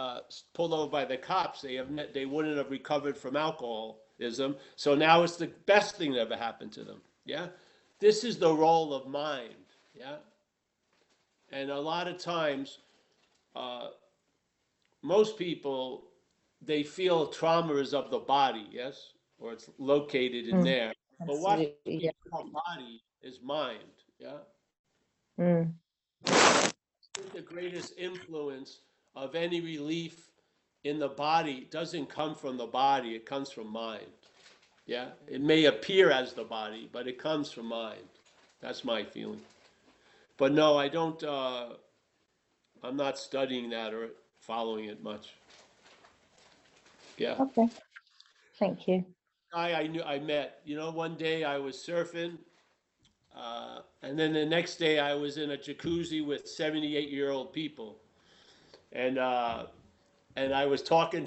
pulled over by the cops, they wouldn't have recovered from alcoholism. So now it's the best thing that ever happened to them. Yeah, this is the role of mind. Yeah, And a lot of times, most people, they feel trauma is of the body, yes? Or it's located in Mm, there. But what's absolutely, yeah. our body is mind, yeah? Mm, The greatest influence of any relief in the body doesn't come from the body, it comes from mind. Yeah, it may appear as the body, but it comes from mind. That's my feeling. But no, I don't, I'm not studying that or following it much. Yeah. okay, thank you. Guy I met, one day I was surfing, and then the next day I was in a jacuzzi with 78-year-old people. And I was talking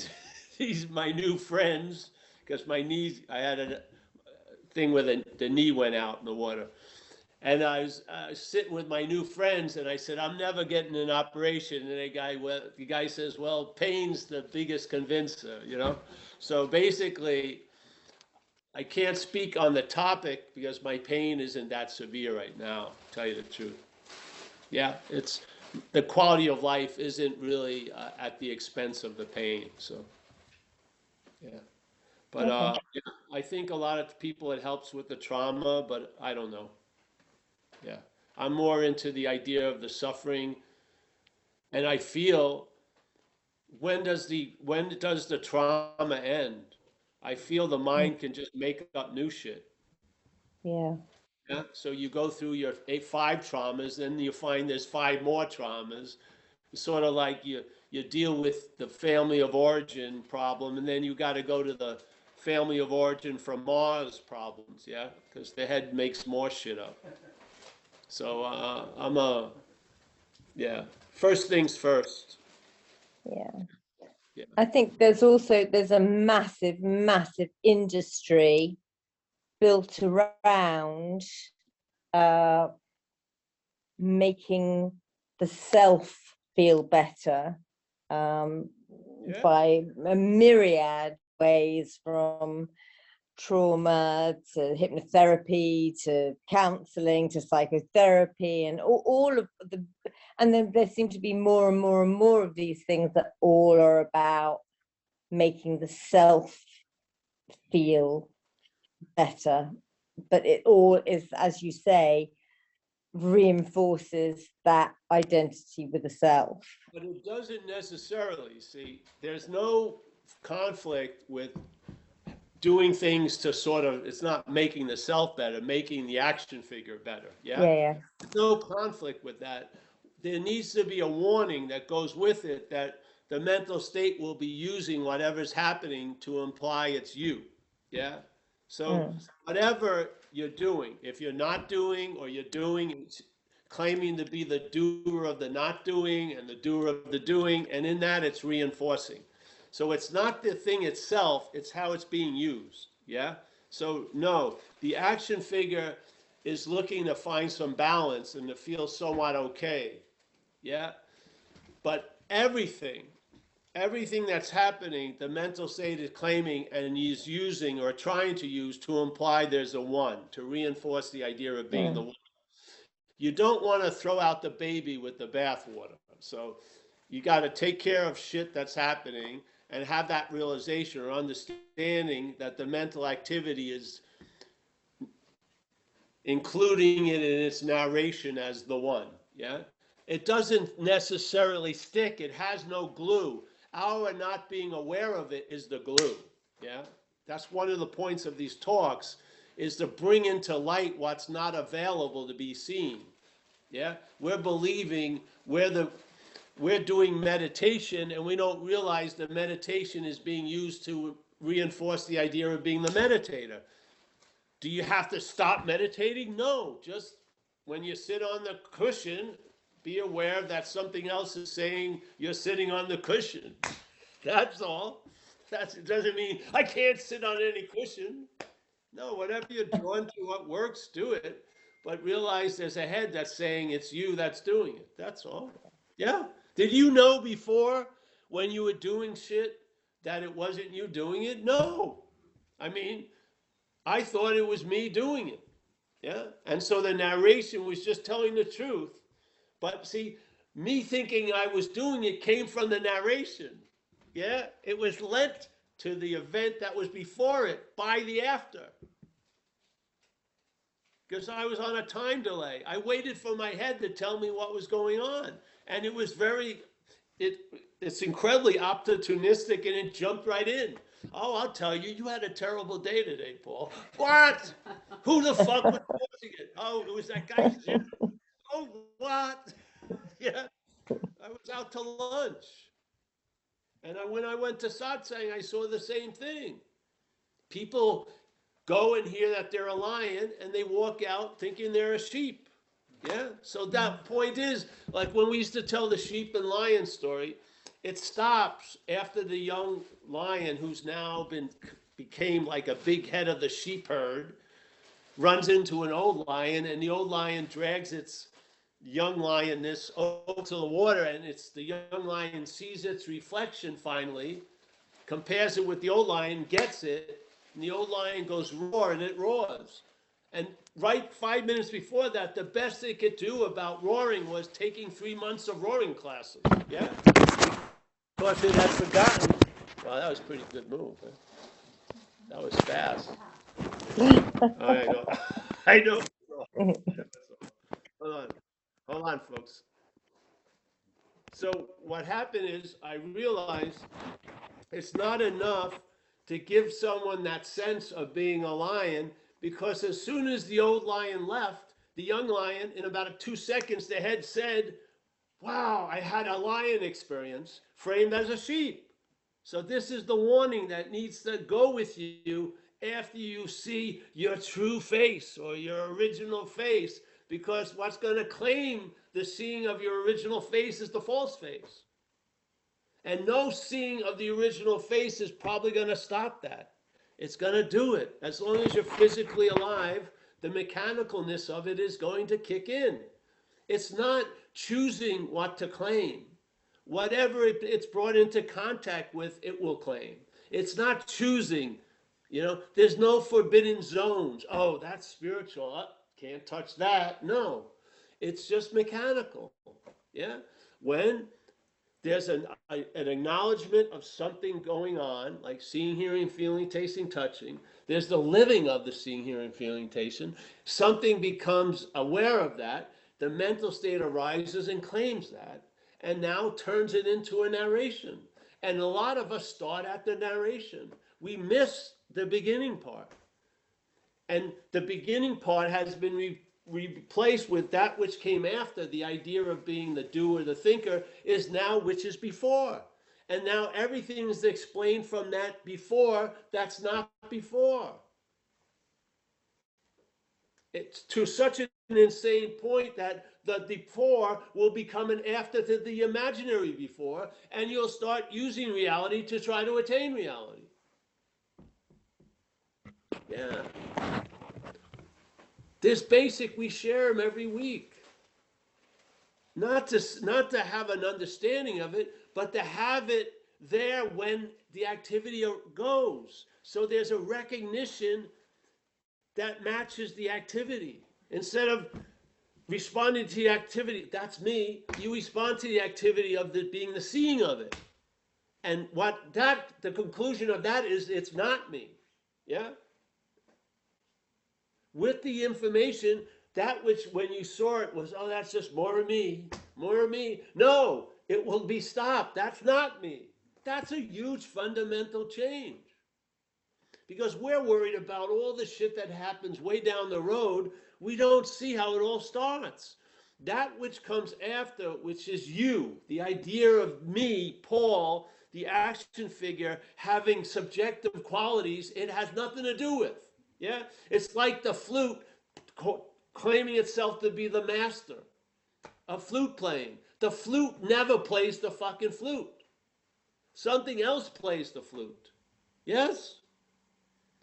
to my new friends, because my knees, I had a thing where the knee went out in the water. And I was sitting with my new friends, and I said, I'm never getting an operation. And the guy says, well, pain's the biggest convincer. So basically, I can't speak on the topic because my pain isn't that severe right now, to tell you the truth. Yeah, the quality of life isn't really at the expense of the pain. So, yeah. But Okay. yeah, I think a lot of people it helps with the trauma, but I don't know. Yeah, I'm more into the idea of the suffering, and I feel when does the trauma end? I feel the Mm, mind can just make up new shit. yeah. Yeah, so you go through your five traumas, then you find there's five more traumas. It's sort of like you deal with the family of origin problem, and then you got to go to the family of origin from Mars problems. Yeah, because the head makes more shit up. So yeah. First things first. Yeah. Yeah. I think there's a massive, massive industry built around uh, making the self feel better Yeah. by a myriad ways, from trauma to hypnotherapy to counseling to psychotherapy and all of the, and then there seem to be more and more and more of these things that all are about making the self feel better, but it all is, as you say, reinforces that identity with the self. But it doesn't necessarily, see, there's no conflict with doing things to sort of, it's not making the self better, making the action figure better. Yeah? Yeah, yeah. No conflict with that. There needs to be a warning that goes with it that the mental state will be using whatever's happening to imply it's you. Yeah? So Mm, whatever you're doing, if you're not doing or you're doing, it's claiming to be the doer of the not doing and the doer of the doing, and in that it's reinforcing. So it's not the thing itself, it's how it's being used. Yeah? So no, the action figure is looking to find some balance and to feel somewhat okay. Yeah? But everything that's happening, the mental state is claiming and is using or trying to use to imply there's a one, to reinforce the idea of being the mm, one. You don't want to throw out the baby with the bathwater. So you got to take care of shit that's happening and have that realization or understanding that the mental activity is including it in its narration as the one. Yeah. It doesn't necessarily stick. It has no glue. Our not being aware of it is the glue. Yeah. That's one of the points of these talks, is to bring into light what's not available to be seen. Yeah. We're believing we're doing meditation, and we don't realize that meditation is being used to reinforce the idea of being the meditator. Do you have to stop meditating? No, just when you sit on the cushion, be aware that something else is saying you're sitting on the cushion. That's all. It doesn't mean I can't sit on any cushion. No, whatever you're drawn to, what works, do it. But realize there's a head that's saying it's you that's doing it. That's all. Yeah. Did you know before when you were doing shit that it wasn't you doing it? No. I mean, I thought it was me doing it. Yeah. And so the narration was just telling the truth. But see, me thinking I was doing it came from the narration. Yeah, it was lent to the event that was before it by the after. Because I was on a time delay. I waited for my head to tell me what was going on. And it was it, it's incredibly opportunistic, and it jumped right in. Oh, I'll tell you, you had a terrible day today, Paul. What? Who the fuck was causing it? Oh, it was that guy Jim. Oh, what? Yeah, I was out to lunch. And when I went to satsang, I saw the same thing. People go and hear that they're a lion, and they walk out thinking they're a sheep. Yeah. So that point is, like when we used to tell the sheep and lion story, it stops after the young lion, who's now became like a big head of the sheep herd, runs into an old lion, and the old lion drags its young lioness over to the water, and it's the young lion sees its reflection finally, compares it with the old lion, gets it, and the old lion goes roar, and it roars. And right 5 minutes before that, the best they could do about roaring was taking 3 months of roaring classes. Yeah? Of course, it had forgotten. Well, that was a pretty good move. Huh? That was fast. I know. I know. Hold on, folks. So what happened is I realized it's not enough to give someone that sense of being a lion, because as soon as the old lion left, the young lion, in about 2 seconds, the head said, wow, I had a lion experience framed as a sheep. So this is the warning that needs to go with you after you see your true face or your original face, because what's going to claim the seeing of your original face is the false face. And no seeing of the original face is probably going to stop that. It's going to do it. As long as you're physically alive, the mechanicalness of it is going to kick in. It's not choosing what to claim. Whatever it's brought into contact with, it will claim. It's not choosing. There's no forbidden zones. Oh, that's spiritual. Can't touch that. No, it's just mechanical. Yeah. When there's an acknowledgement of something going on, like seeing, hearing, feeling, tasting, touching. There's the living of the seeing, hearing, feeling, tasting. Something becomes aware of that. The mental state arises and claims that, and now turns it into a narration. And a lot of us start at the narration. We miss the beginning part. And the beginning part has been replaced with that which came after. The idea of being the doer, the thinker, is now which is before. And now everything is explained from that before that's not before. It's to such an insane point that the before will become an after to the imaginary before, and you'll start using reality to try to attain reality. Yeah. This basic, we share them every week. Not to have an understanding of it, but to have it there when the activity goes. So there's a recognition that matches the activity. Instead of responding to the activity, that's me, you respond to the activity of being the seeing of it. And the conclusion of that is, it's not me. Yeah? With the information, that which when you saw it was, oh, that's just more of me, more of me. No, it will be stopped. That's not me. That's a huge fundamental change. Because we're worried about all the shit that happens way down the road. We don't see how it all starts. That which comes after, which is you, the idea of me, Paul, the action figure, having subjective qualities, it has nothing to do with. Yeah? It's like the flute claiming itself to be the master of flute playing. The flute never plays the fucking flute. Something else plays the flute. Yes?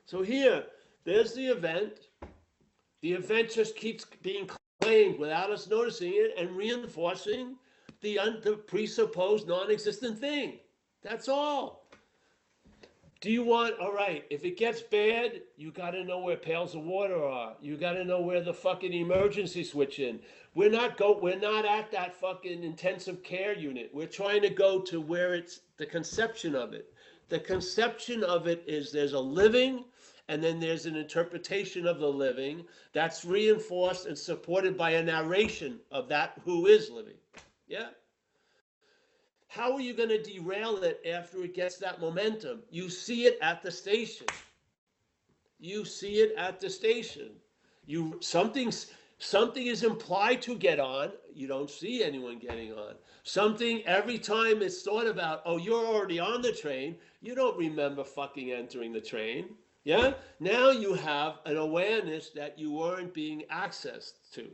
So here, there's the event. The event just keeps being claimed without us noticing it and reinforcing the presupposed non-existent thing. That's all. Do you want, all right, if it gets bad, you got to know where pails of water are. You got to know where the fucking emergency switch in. We're not at that fucking intensive care unit. We're trying to go to where it's the conception of it. The conception of it is there's a living, and then there's an interpretation of the living that's reinforced and supported by a narration of that who is living. Yeah? How are you going to derail it after it gets that momentum? You see it at the station. You see it at the station. Something is implied to get on. You don't see anyone getting on. Something, every time it's thought about, oh, you're already on the train. You don't remember fucking entering the train. Yeah? Now you have an awareness that you weren't being accessed to.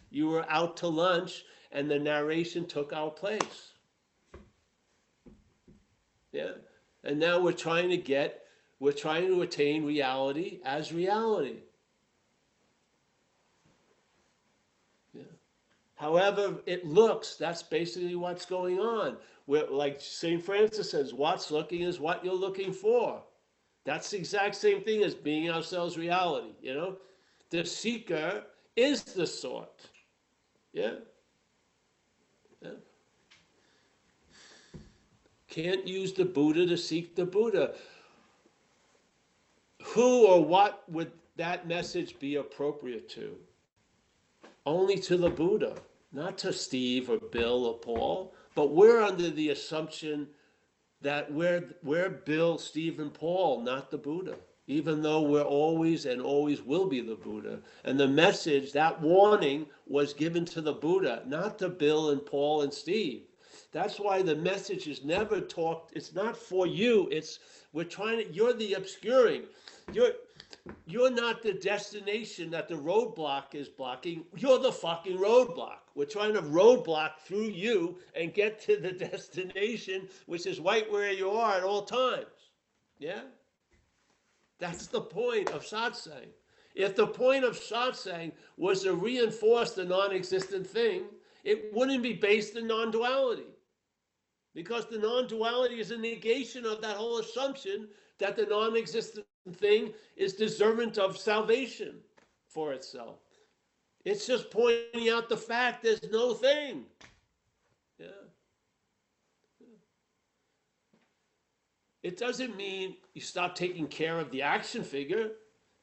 You were out to lunch and the narration took our place. Yeah, and now we're trying to attain reality as reality. Yeah. However it looks, that's basically what's going on. We're, like St. Francis says, what's looking is what you're looking for. That's the exact same thing as being ourselves reality, you know? The seeker is the sought. Yeah? Yeah. Can't use the Buddha to seek the Buddha. Who or what would that message be appropriate to? Only to the Buddha, not to Steve or Bill or Paul. But we're under the assumption that we're Bill, Steve, and Paul, not the Buddha, even though we're always and always will be the Buddha. And the message, that warning, was given to the Buddha, not to Bill and Paul and Steve. That's why the message is never talked. It's not for you. You're the obscuring. You're not the destination that the roadblock is blocking. You're the fucking roadblock. We're trying to roadblock through you and get to the destination, which is right where you are at all times. Yeah? That's the point of satsang. If the point of satsang was to reinforce the non-existent thing, it wouldn't be based in non-duality. Because the non-duality is a negation of that whole assumption that the non-existent thing is deserving of salvation for itself. It's just pointing out the fact there's no thing. Yeah. It doesn't mean you stop taking care of the action figure.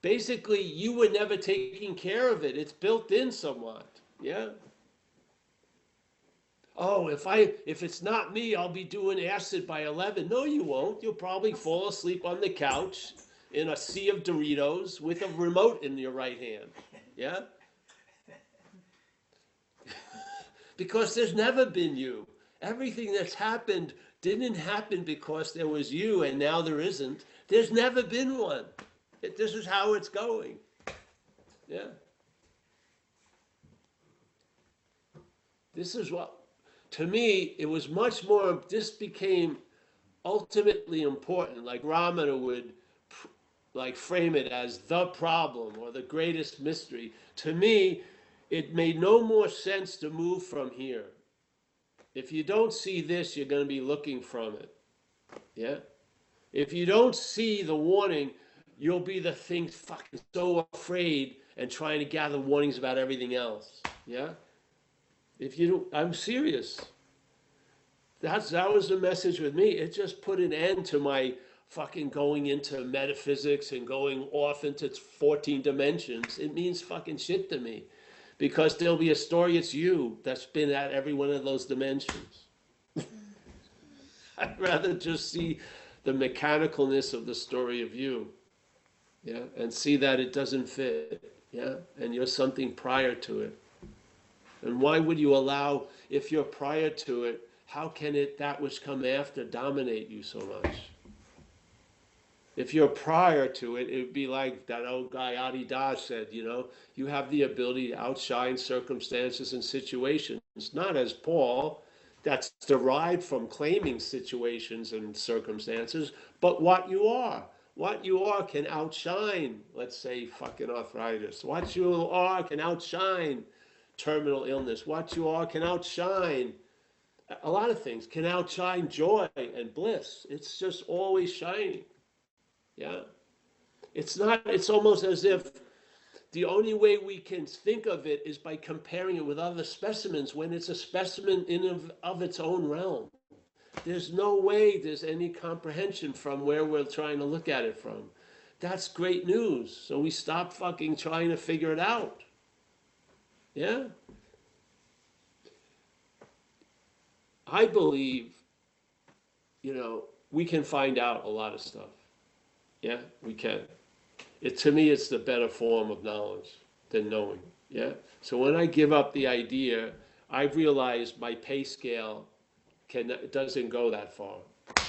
Basically, you were never taking care of it. It's built in somewhat. Yeah. Oh, if it's not me, I'll be doing acid by 11. No, you won't. You'll probably fall asleep on the couch in a sea of Doritos with a remote in your right hand. Yeah? Because there's never been you. Everything that's happened didn't happen because there was you and now there isn't. There's never been one. This is how it's going. Yeah? This is what... To me, it was much more, this became ultimately important, like Ramana would frame it as the problem or the greatest mystery. To me, it made no more sense to move from here. If you don't see this, you're going to be looking from it. Yeah? If you don't see the warning, you'll be the thing fucking so afraid and trying to gather warnings about everything else. Yeah? If you don't, I'm serious. That was the message with me. It just put an end to my fucking going into metaphysics and going off into 14 dimensions. It means fucking shit to me. Because there'll be a story, it's you, that's been at every one of those dimensions. I'd rather just see the mechanicalness of the story of you. Yeah, and see that it doesn't fit. Yeah, and you're something prior to it. And why would you allow, if you're prior to it, how can that which come after dominate you so much? If you're prior to it, it would be like that old guy Adi Das said, you have the ability to outshine circumstances and situations, not as Paul, that's derived from claiming situations and circumstances, but what you are. What you are can outshine, let's say, fucking arthritis. What you are can outshine terminal illness. What you are can outshine a lot of things, can outshine joy and bliss. It's just always shining. Yeah. It's not, it's almost as if the only way we can think of it is by comparing it with other specimens when it's a specimen of its own realm. There's no way there's any comprehension from where we're trying to look at it from. That's great news. So we stop fucking trying to figure it out. Yeah? I believe, we can find out a lot of stuff. Yeah, we can. To me, it's the better form of knowledge than knowing. Yeah. So when I give up the idea, I've realized my pay scale doesn't go that far.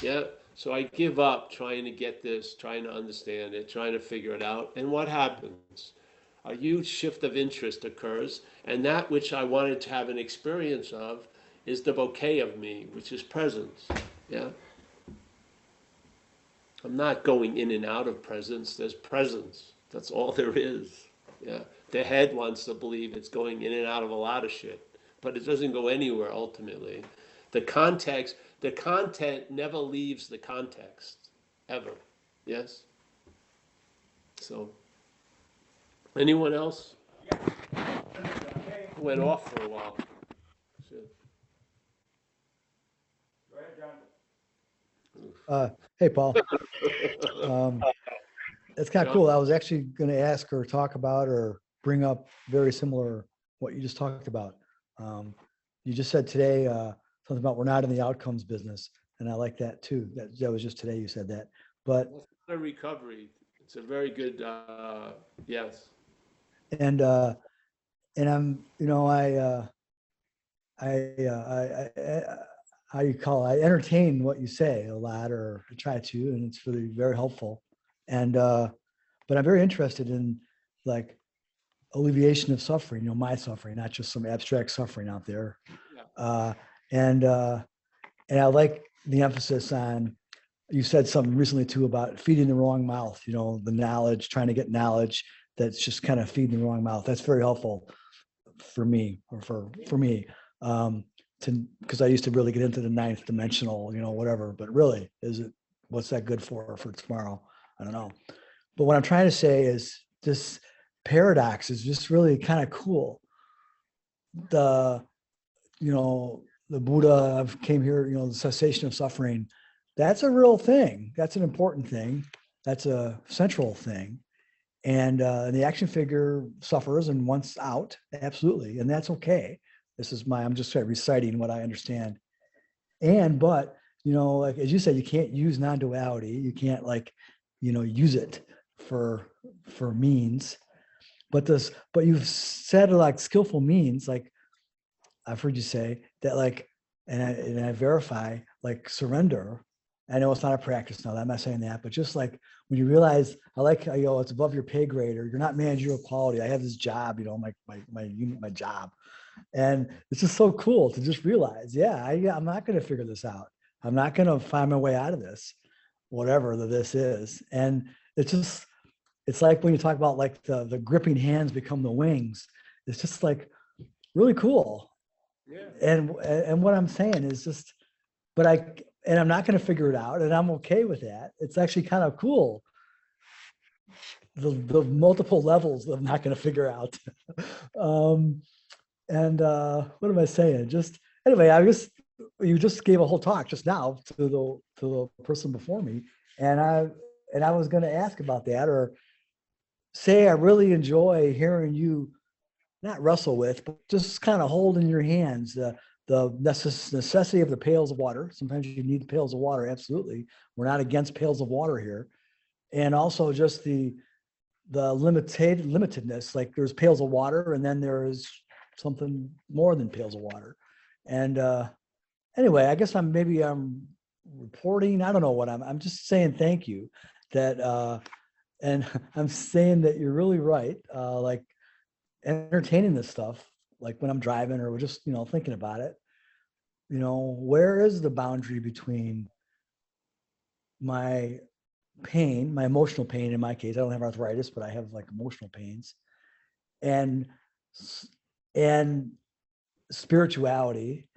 Yeah. So I give up trying to get this, trying to understand it, trying to figure it out. And what happens? A huge shift of interest occurs, and that which I wanted to have an experience of is the bouquet of me, which is presence. Yeah. I'm not going in and out of presence. There's presence. That's all there is. Yeah. The head wants to believe it's going in and out of a lot of shit, but it doesn't go anywhere ultimately. The context, the content never leaves the context, ever. Yes? So, anyone else? Went off for a while. Shit. Go ahead, John. Hey, Paul. It's kind of cool. I was actually going to ask or talk about or bring up very similar what you just talked about. You just said today something about we're not in the outcomes business, and I like that too. That was just today you said that. But a recovery. It's a very good. Yes. And I'm, how you call it? I entertain what you say a lot, or I try to, and it's really very helpful. And but I'm very interested in like alleviation of suffering, my suffering, not just some abstract suffering out there. Yeah. And I like the emphasis on, you said something recently too about feeding the wrong mouth, the knowledge, trying to get knowledge that's just kind of feeding the wrong mouth. That's very helpful for me, or for me. Because I used to really get into the ninth dimensional, whatever, but really, what's that good for tomorrow? I don't know. But what I'm trying to say is this paradox is just really kind of cool. The Buddha came here, the cessation of suffering, that's a real thing. That's an important thing. That's a central thing. And the action figure suffers and wants out, absolutely. And that's okay. I'm just reciting what I understand. But, like, as you said, you can't use non-duality. You can't use it for means, but you've said like skillful means, like I've heard you say that, and I verify, like surrender. I know it's not a practice now, I'm not saying that, but just like when you realize, I like how, it's above your pay grade, or you're not managerial quality. I have this job, my job. And it's just so cool to just realize, I'm not going to figure this out. I'm not going to find my way out of this, whatever this is. And it's like when you talk about like the gripping hands become the wings. It's just like really cool. Yeah. And what I'm saying is just, I'm not going to figure it out, and I'm okay with that. It's actually kind of cool. The multiple levels of not going to figure out. What am I saying? Just anyway, you just gave a whole talk just now to the person before me, and I was going to ask about that, or say I really enjoy hearing you not wrestle with, but just kind of hold in your hands the necessity of the pails of water. Sometimes you need pails of water, absolutely. We're not against pails of water here, and also just the limitedness. Like there's pails of water, and then there is something more than pails of water. And anyway, I guess I'm reporting. I don't know what I'm just saying thank you. And I'm saying that you're really right. Like entertaining this stuff, like when I'm driving or just, thinking about it, where is the boundary between my pain, my emotional pain in my case? I don't have arthritis, but I have like emotional pains, and spirituality.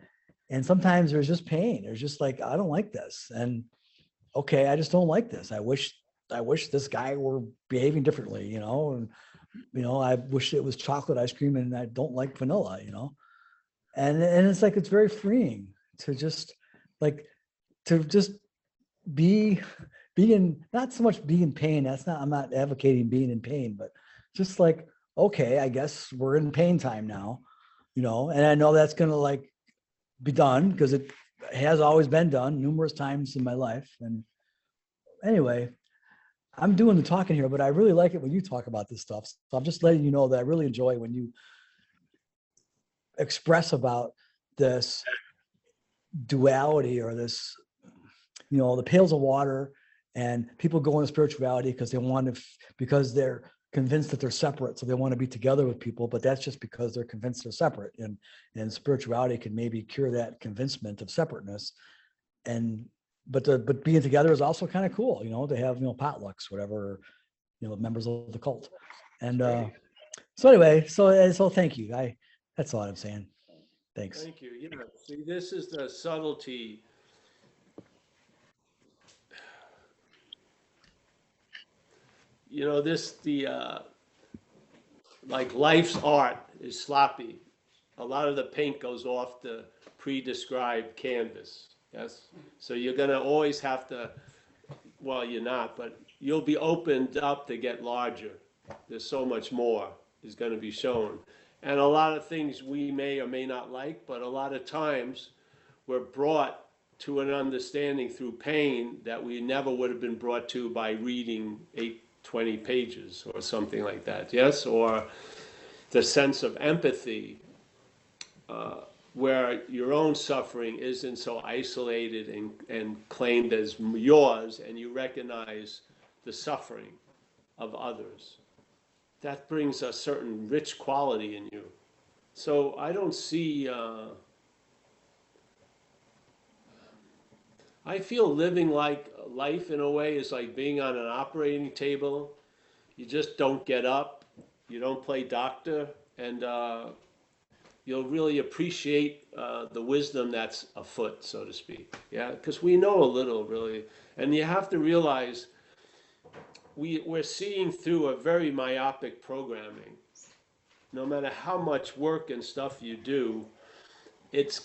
And sometimes there's just pain. There's just like, I don't like this. And okay, I just don't like this. I wish I wish this guy were behaving differently, you know, and I wish it was chocolate ice cream and I don't like vanilla, you know. And it's like it's very freeing to just like to just be in not so much be in pain. That's not I'm not advocating being in pain, but just like, okay, I guess we're in pain time now, you know, and I know that's gonna like be done because it has always been done numerous times in my life. And anyway, I'm doing the talking here, but I really like it when you talk about this stuff. So I'm just letting you know that I really enjoy when you express about this duality or this, the pails of water, and people go into spirituality because they want to, because they're convinced that they're separate. So they want to be together with people, but that's just because they're convinced they're separate. And spirituality can maybe cure that convincement of separateness. But being together is also kind of cool, to have, potlucks, whatever, members of the cult. And so anyway, so thank you. That's all I'm saying. Thanks. Thank you. See, this is the subtlety. Like life's art is sloppy. A lot of the paint goes off the pre-described canvas. Yes. So you're going to always have to, well, you're not, but you'll be opened up to get larger. There's so much more is going to be shown. And a lot of things we may or may not like, but a lot of times we're brought to an understanding through pain that we never would have been brought to by reading 20 pages or something like that. Yes? Or the sense of empathy, where your own suffering isn't so isolated and claimed as yours, and you recognize the suffering of others. That brings a certain rich quality in you. So I don't see, I feel living like life in a way is like being on an operating table. You just don't get up, you don't play doctor, and you'll really appreciate the wisdom that's afoot, so to speak. Yeah, because we know a little, really. And you have to realize we're seeing through a very myopic programming. No matter how much work and stuff you do, its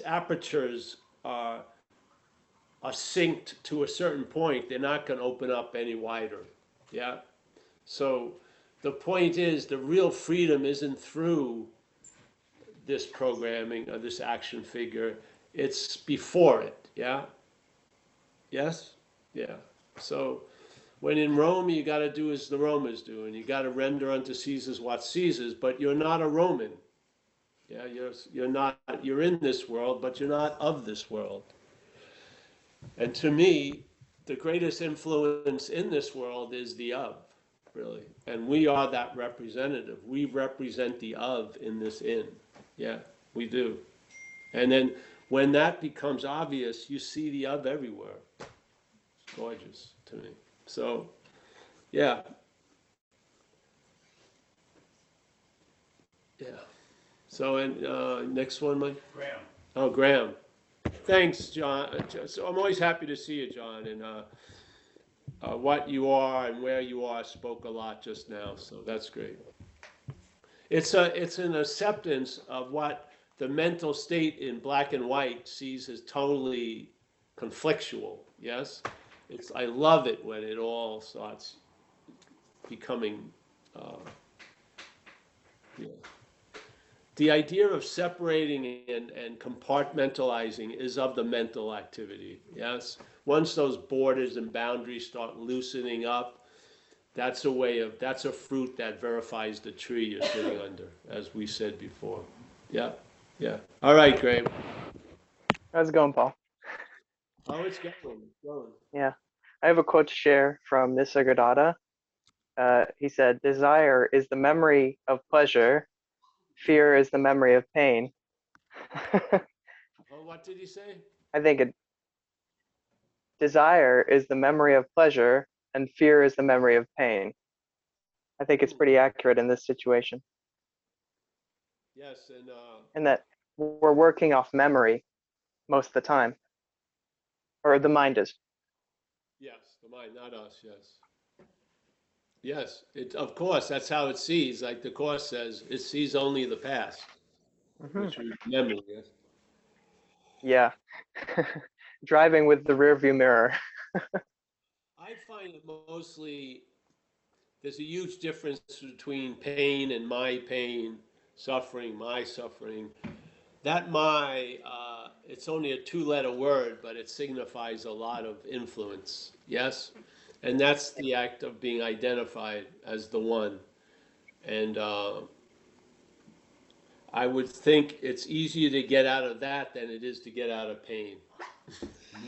apertures are synced to a certain point. They're not going to open up any wider. Yeah. So the point is, the real freedom isn't through this programming or this action figure. It's before it. Yeah. Yes. Yeah. So when in Rome, you got to do as the Romans do, and you got to render unto Caesar's what Caesar's. But you're not a Roman. Yeah, you're not. You're in this world, but you're not of this world. And to me, the greatest influence in this world is the of, really. And we are that representative. We represent the of in this in. Yeah, we do. And then when that becomes obvious, you see the of everywhere. It's gorgeous to me. So, yeah. Yeah. So, and next one, Mike? Graham. Oh, Graham. Thanks, John. So I'm always happy to see you, John. And what you are and where you are spoke a lot just now. So that's great. It's an acceptance of what the mental state in black and white sees as totally conflictual. Yes, I love it when it all starts becoming. Yeah. The idea of separating and compartmentalizing is of the mental activity. Yes, once those borders and boundaries start loosening up, that's a fruit that verifies the tree you're sitting under, as we said before. Yeah, yeah. All right, Graham. How's it going, Paul? Oh, it's going. Yeah. I have a quote to share from Nisargadatta. He said, "Desire is the memory of pleasure. Fear is the memory of pain." Oh, what did he say? I think desire is the memory of pleasure and fear is the memory of pain. I think it's pretty accurate in this situation. Yes, and that we're working off memory most of the time, or the mind is. Yes, the mind, not us, yes. Yes, of course, that's how it sees. Like the Course says, it sees only the past, Hmm. which is memory, yes. Yeah. Driving with the rear view mirror. I find it mostly, there's a huge difference between pain and my pain, suffering, my suffering. That my, it's only a two-letter word, but it signifies a lot of influence, yes? And that's the act of being identified as the one. And I would think it's easier to get out of that than it is to get out of pain.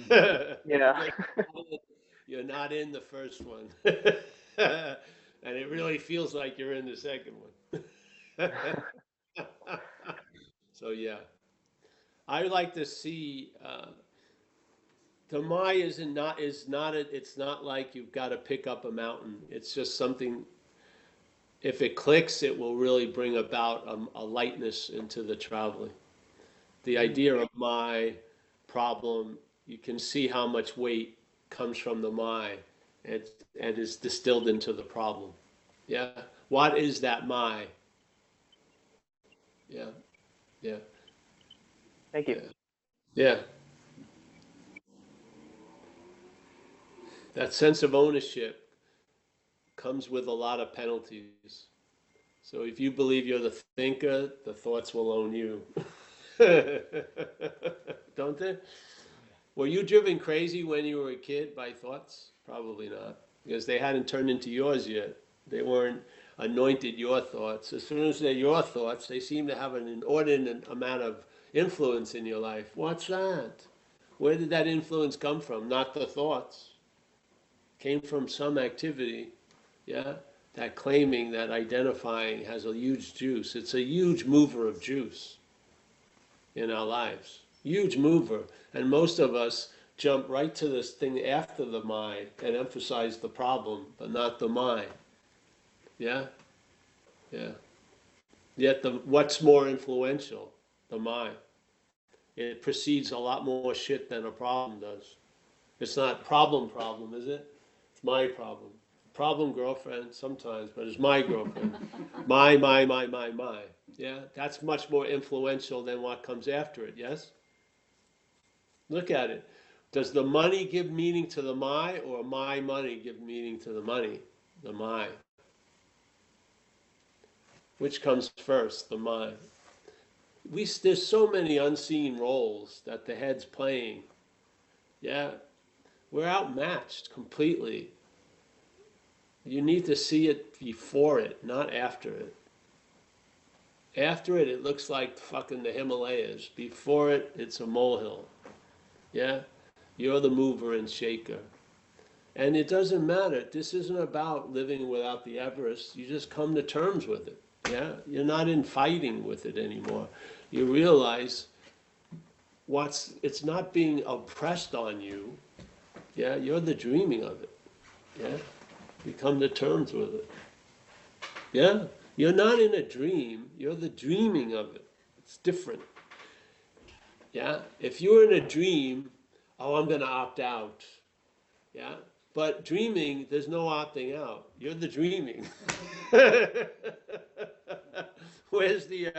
Yeah. Because you're not in the first one. And it really feels like you're in the second one. So yeah, I like to see the Maya it's not like you've got to pick up a mountain. It's just something. If it clicks, it will really bring about a lightness into the traveling. The idea of my problem, you can see how much weight comes from the my and is distilled into the problem. Yeah. What is that my? Yeah. Yeah. Thank you. Yeah. That sense of ownership comes with a lot of penalties. So if you believe you're the thinker, the thoughts will own you. Don't they? Were you driven crazy when you were a kid by thoughts? Probably not, because they hadn't turned into yours yet. They weren't anointed your thoughts. As soon as they're your thoughts, they seem to have an inordinate amount of influence in your life. What's that? Where did that influence come from? Not the thoughts. Came from some activity, yeah? That claiming, that identifying has a huge juice. It's a huge mover of juice in our lives. Huge mover. And most of us jump right to this thing after the my and emphasize the problem, but not the my. Yeah? Yeah. Yet what's more influential? The my. It precedes a lot more shit than a problem does. It's not problem, is it? It's my problem. Problem girlfriend sometimes, but it's my girlfriend. My. Yeah, that's much more influential than what comes after it, yes? Look at it. Does the money give meaning to the my, or my money give meaning to the money? The my. Which comes first, the my? There's so many unseen roles that the head's playing. Yeah, we're outmatched completely. You need to see it before it, not after it. After it, it looks like fucking the Himalayas. Before it, it's a molehill. Yeah? You're the mover and shaker. And it doesn't matter. This isn't about living without the Everest. You just come to terms with it. Yeah? You're not in fighting with it anymore. You realize it's not being oppressed on you. Yeah? You're the dreaming of it. Yeah? You come to terms with it. Yeah? You're not in a dream. You're the dreaming of it. It's different. Yeah? If you're in a dream, oh, I'm going to opt out. Yeah? But dreaming, there's no opting out. You're the dreaming. Where's the,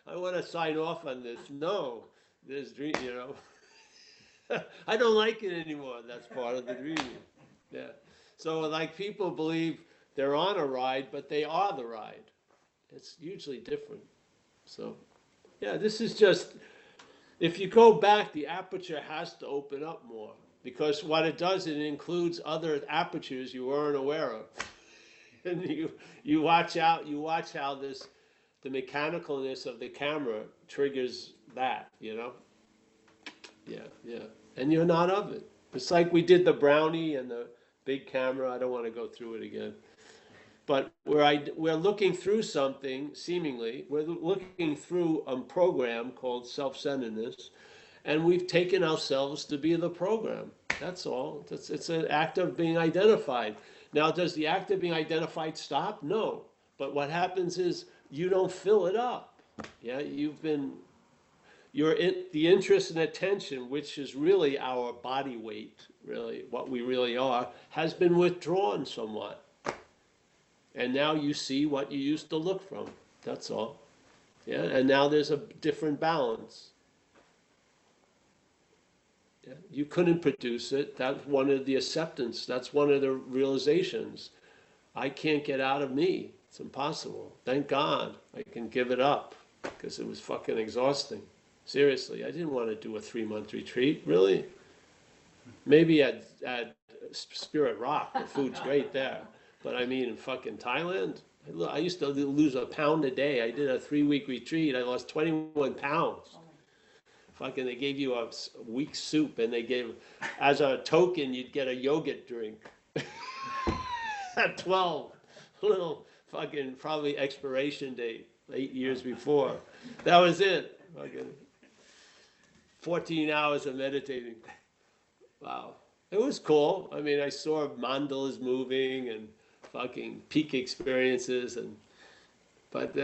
I want to sign off on this. No, there's dream, I don't like it anymore. That's part of the dreaming. Yeah. So like people believe they're on a ride, but they are the ride. It's hugely different. So, yeah, this is just, if you go back, the aperture has to open up more. Because what it does, it includes other apertures you weren't aware of. And you watch how the mechanicalness of the camera triggers that, Yeah, yeah. And you're not of it. It's like we did the brownie and the big camera. I don't want to go through it again. But we're looking through something, seemingly, we're looking through a program called self-centeredness, and we've taken ourselves to be the program. That's all. It's an act of being identified. Now, does the act of being identified stop? No. But what happens is you don't fill it up. Yeah, the interest and attention, which is really our body weight, really, what we really are, has been withdrawn somewhat. And now you see what you used to look from. That's all. Yeah, and now there's a different balance. Yeah. You couldn't produce it. That's one of the acceptance. That's one of the realizations. I can't get out of me. It's impossible. Thank God I can give it up because it was fucking exhausting. Seriously, I didn't want to do a 3-month retreat. Really? Maybe at Spirit Rock, the food's great there. But I mean, in fucking Thailand, I used to lose a pound a day. I did a 3-week retreat. I lost 21 pounds. Fucking, they gave you a weak soup, and they gave, as a token, you'd get a yogurt drink. At 12, little fucking probably expiration date, 8 years before. That was it. Fucking 14 hours of meditating. Wow. It was cool. I mean, I saw mandalas moving and fucking peak experiences, but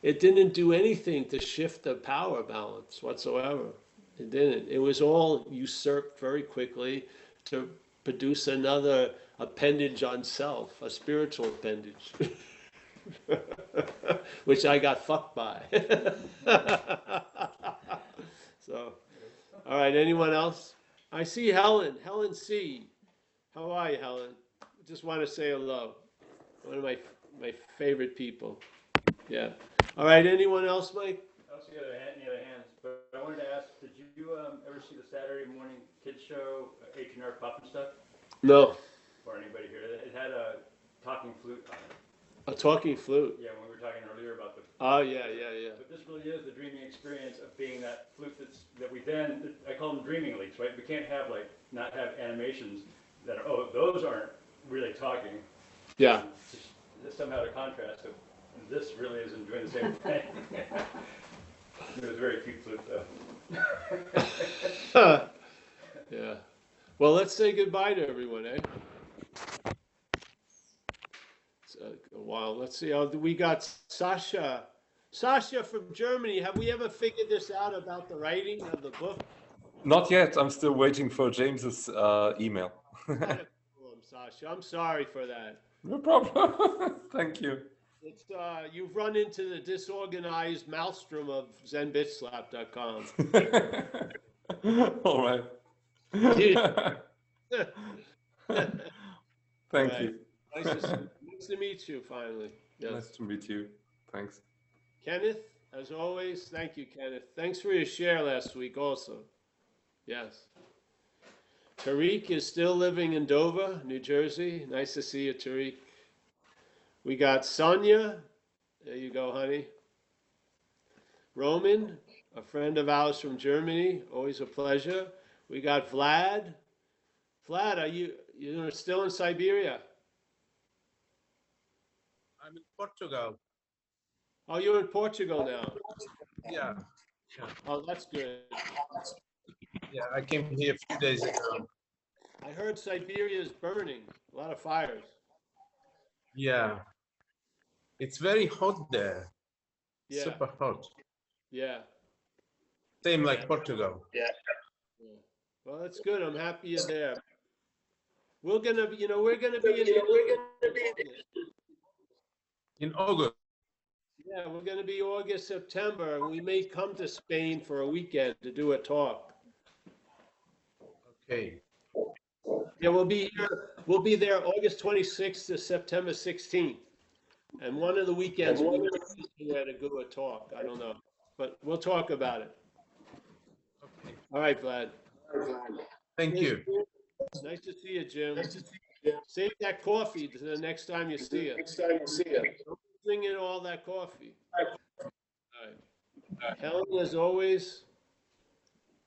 it didn't do anything to shift the power balance whatsoever. It didn't. It was all usurped very quickly to produce another appendage on self, a spiritual appendage, which I got fucked by. So, all right, anyone else? I see Helen C. How are you, Helen? Just want to say hello. One of my favorite people. Yeah. All right, anyone else, Mike? I also got any other hands, but I wanted to ask, did you ever see the Saturday morning kids show, H&R Puff and stuff? No. Or anybody here? It had a talking flute on it. A talking flute? Yeah, when we were talking earlier about the... Oh, yeah. But this really is the dreaming experience of being that flute that we then, I call them dreaming leaks, right? We can't have, like, not have animations that are, oh, those aren't really talking. Yeah. Just somehow to contrast it. And this really isn't doing the same thing. It was a very cute flute, though. Yeah. Well, let's say goodbye to everyone, eh? It's a while. Let's see. We got Sasha. Sasha from Germany. Have we ever figured this out about the writing of the book? Not yet. I'm still waiting for James's email. Not a problem, Sasha. I'm sorry for that. No problem. Thank you. It's you've run into the disorganized maelstrom of zenbitslap.com. All right. Thank Right. you. Nice to meet you finally. Yes. Nice to meet you. Thanks. Kenneth, as always, thank you, Kenneth. Thanks for your share last week also. Yes. Tariq is still living in Dover, New Jersey. Nice to see you, Tariq. We got Sonia. There you go, honey. Roman, a friend of ours from Germany. Always a pleasure. We got Vlad. Vlad, are you're still in Siberia? I'm in Portugal. Oh, you're in Portugal now. Yeah. Oh, that's good. Yeah, I came here a few days ago. I heard Siberia is burning. A lot of fires. Yeah. It's very hot there. Yeah. Super hot. Yeah. Same like Portugal. Yeah. Well, that's good. I'm happy you're there. We're gonna be in August. In August. Yeah, we're gonna be August, September, and we may come to Spain for a weekend to do a talk. Okay. Yeah, we'll be here. We'll be there August 26th to September 16th. And one of the weekends we may be there to do a talk. I don't know. But we'll talk about it. Okay. All right, Vlad. Thank you. Nice to see you, Jim. Save that coffee to the next time you see it. Don't bring in all that coffee. All right. Helen, as always,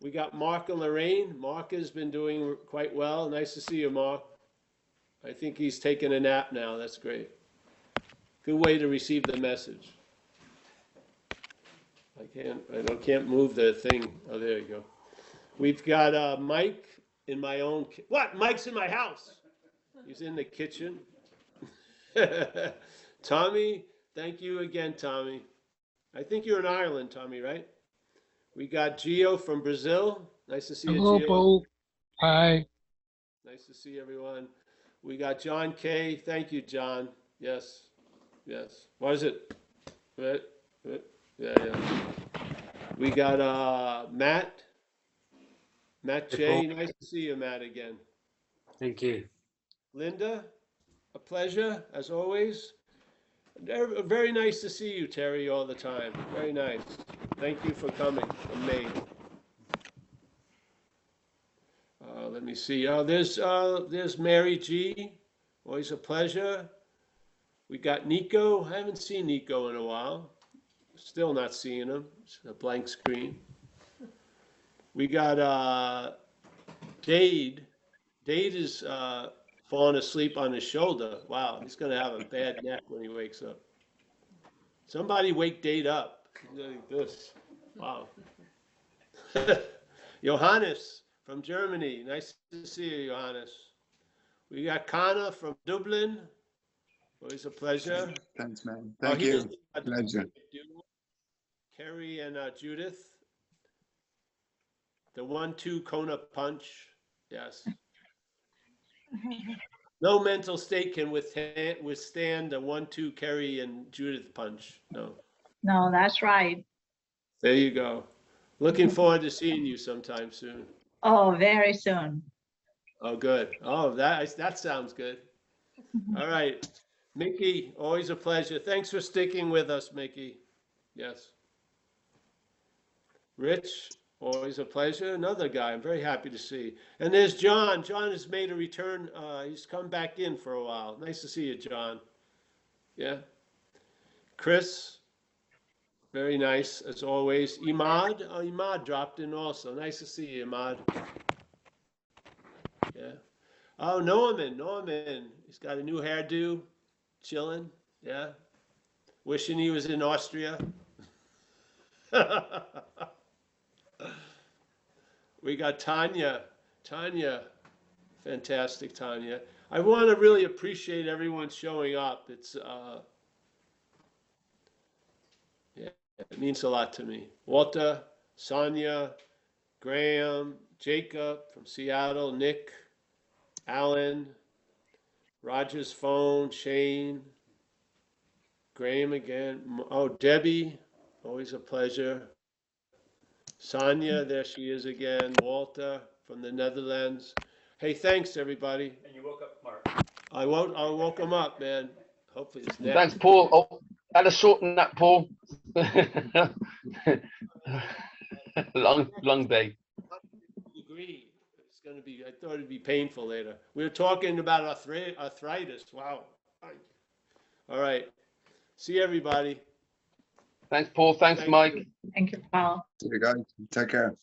we got Mark and Lorraine. Mark has been doing quite well. Nice to see you, Mark. I think he's taking a nap now. That's great. Good way to receive the message. I can't move the thing. Oh, there you go. We've got Mike in my own. What? Mike's in my house. He's in the kitchen. Tommy, thank you again, Tommy. I think you're in Ireland, Tommy, right? We got Gio from Brazil. Nice to see you, Hello, Gio. Paul. Hi. Nice to see everyone. We got John K. Thank you, John. Yes, yes. What is it? Right. Yeah, yeah. We got Matt. Matt J. Nice to see you, Matt, again. Thank you. Linda, a pleasure as always. Very nice to see you, Terry, all the time. Very nice. Thank you for coming from Maine. Let me see. There's Mary G. Always a pleasure. We got Nico. I haven't seen Nico in a while. Still not seeing him. It's a blank screen. We got Dade. Dade is falling asleep on his shoulder. Wow, he's going to have a bad neck when he wakes up. Somebody wake Dade up. He's like this. Wow. Johannes from Germany. Nice to see you, Johannes. We got Kana from Dublin. Always a pleasure. Thanks, man. Thank you. Pleasure. Kerry and Judith. The 1-2 Kona punch. Yes. No mental state can withstand the 1-2 Kerry and Judith punch. No. No, that's right. There you go. Looking forward to seeing you sometime soon. Oh, very soon. Oh, good. Oh, that sounds good. All right. Mickey, always a pleasure. Thanks for sticking with us, Mickey. Yes. Rich, always a pleasure. Another guy I'm very happy to see. And there's John. John has made a return. He's come back in for a while. Nice to see you, John. Yeah. Chris, very nice as always. Imad, Imad dropped in also. Nice to see you, Imad. Yeah. Oh, Norman. He's got a new hairdo, chilling. Yeah. Wishing he was in Austria. We got Tanya. Tanya, fantastic, Tanya. I want to really appreciate everyone showing up. It's yeah, it means a lot to me. Walter, Sonia, Graham, Jacob from Seattle, Nick, Alan, Roger's phone, Shane, Graham again. Oh, Debbie, always a pleasure. Sonia, there she is again. Walter from the Netherlands. Hey, thanks everybody. And you woke up, Mark. I woke him up, man. Hopefully it's next. Thanks, Paul. Oh, had a short nap, Paul. long day. Agree. It's going to be. I thought it'd be painful later. We were talking about arthritis. Wow. All right. See everybody. Thanks, Paul. Thanks, Mike. Thank you, Paul. See you guys. Take care.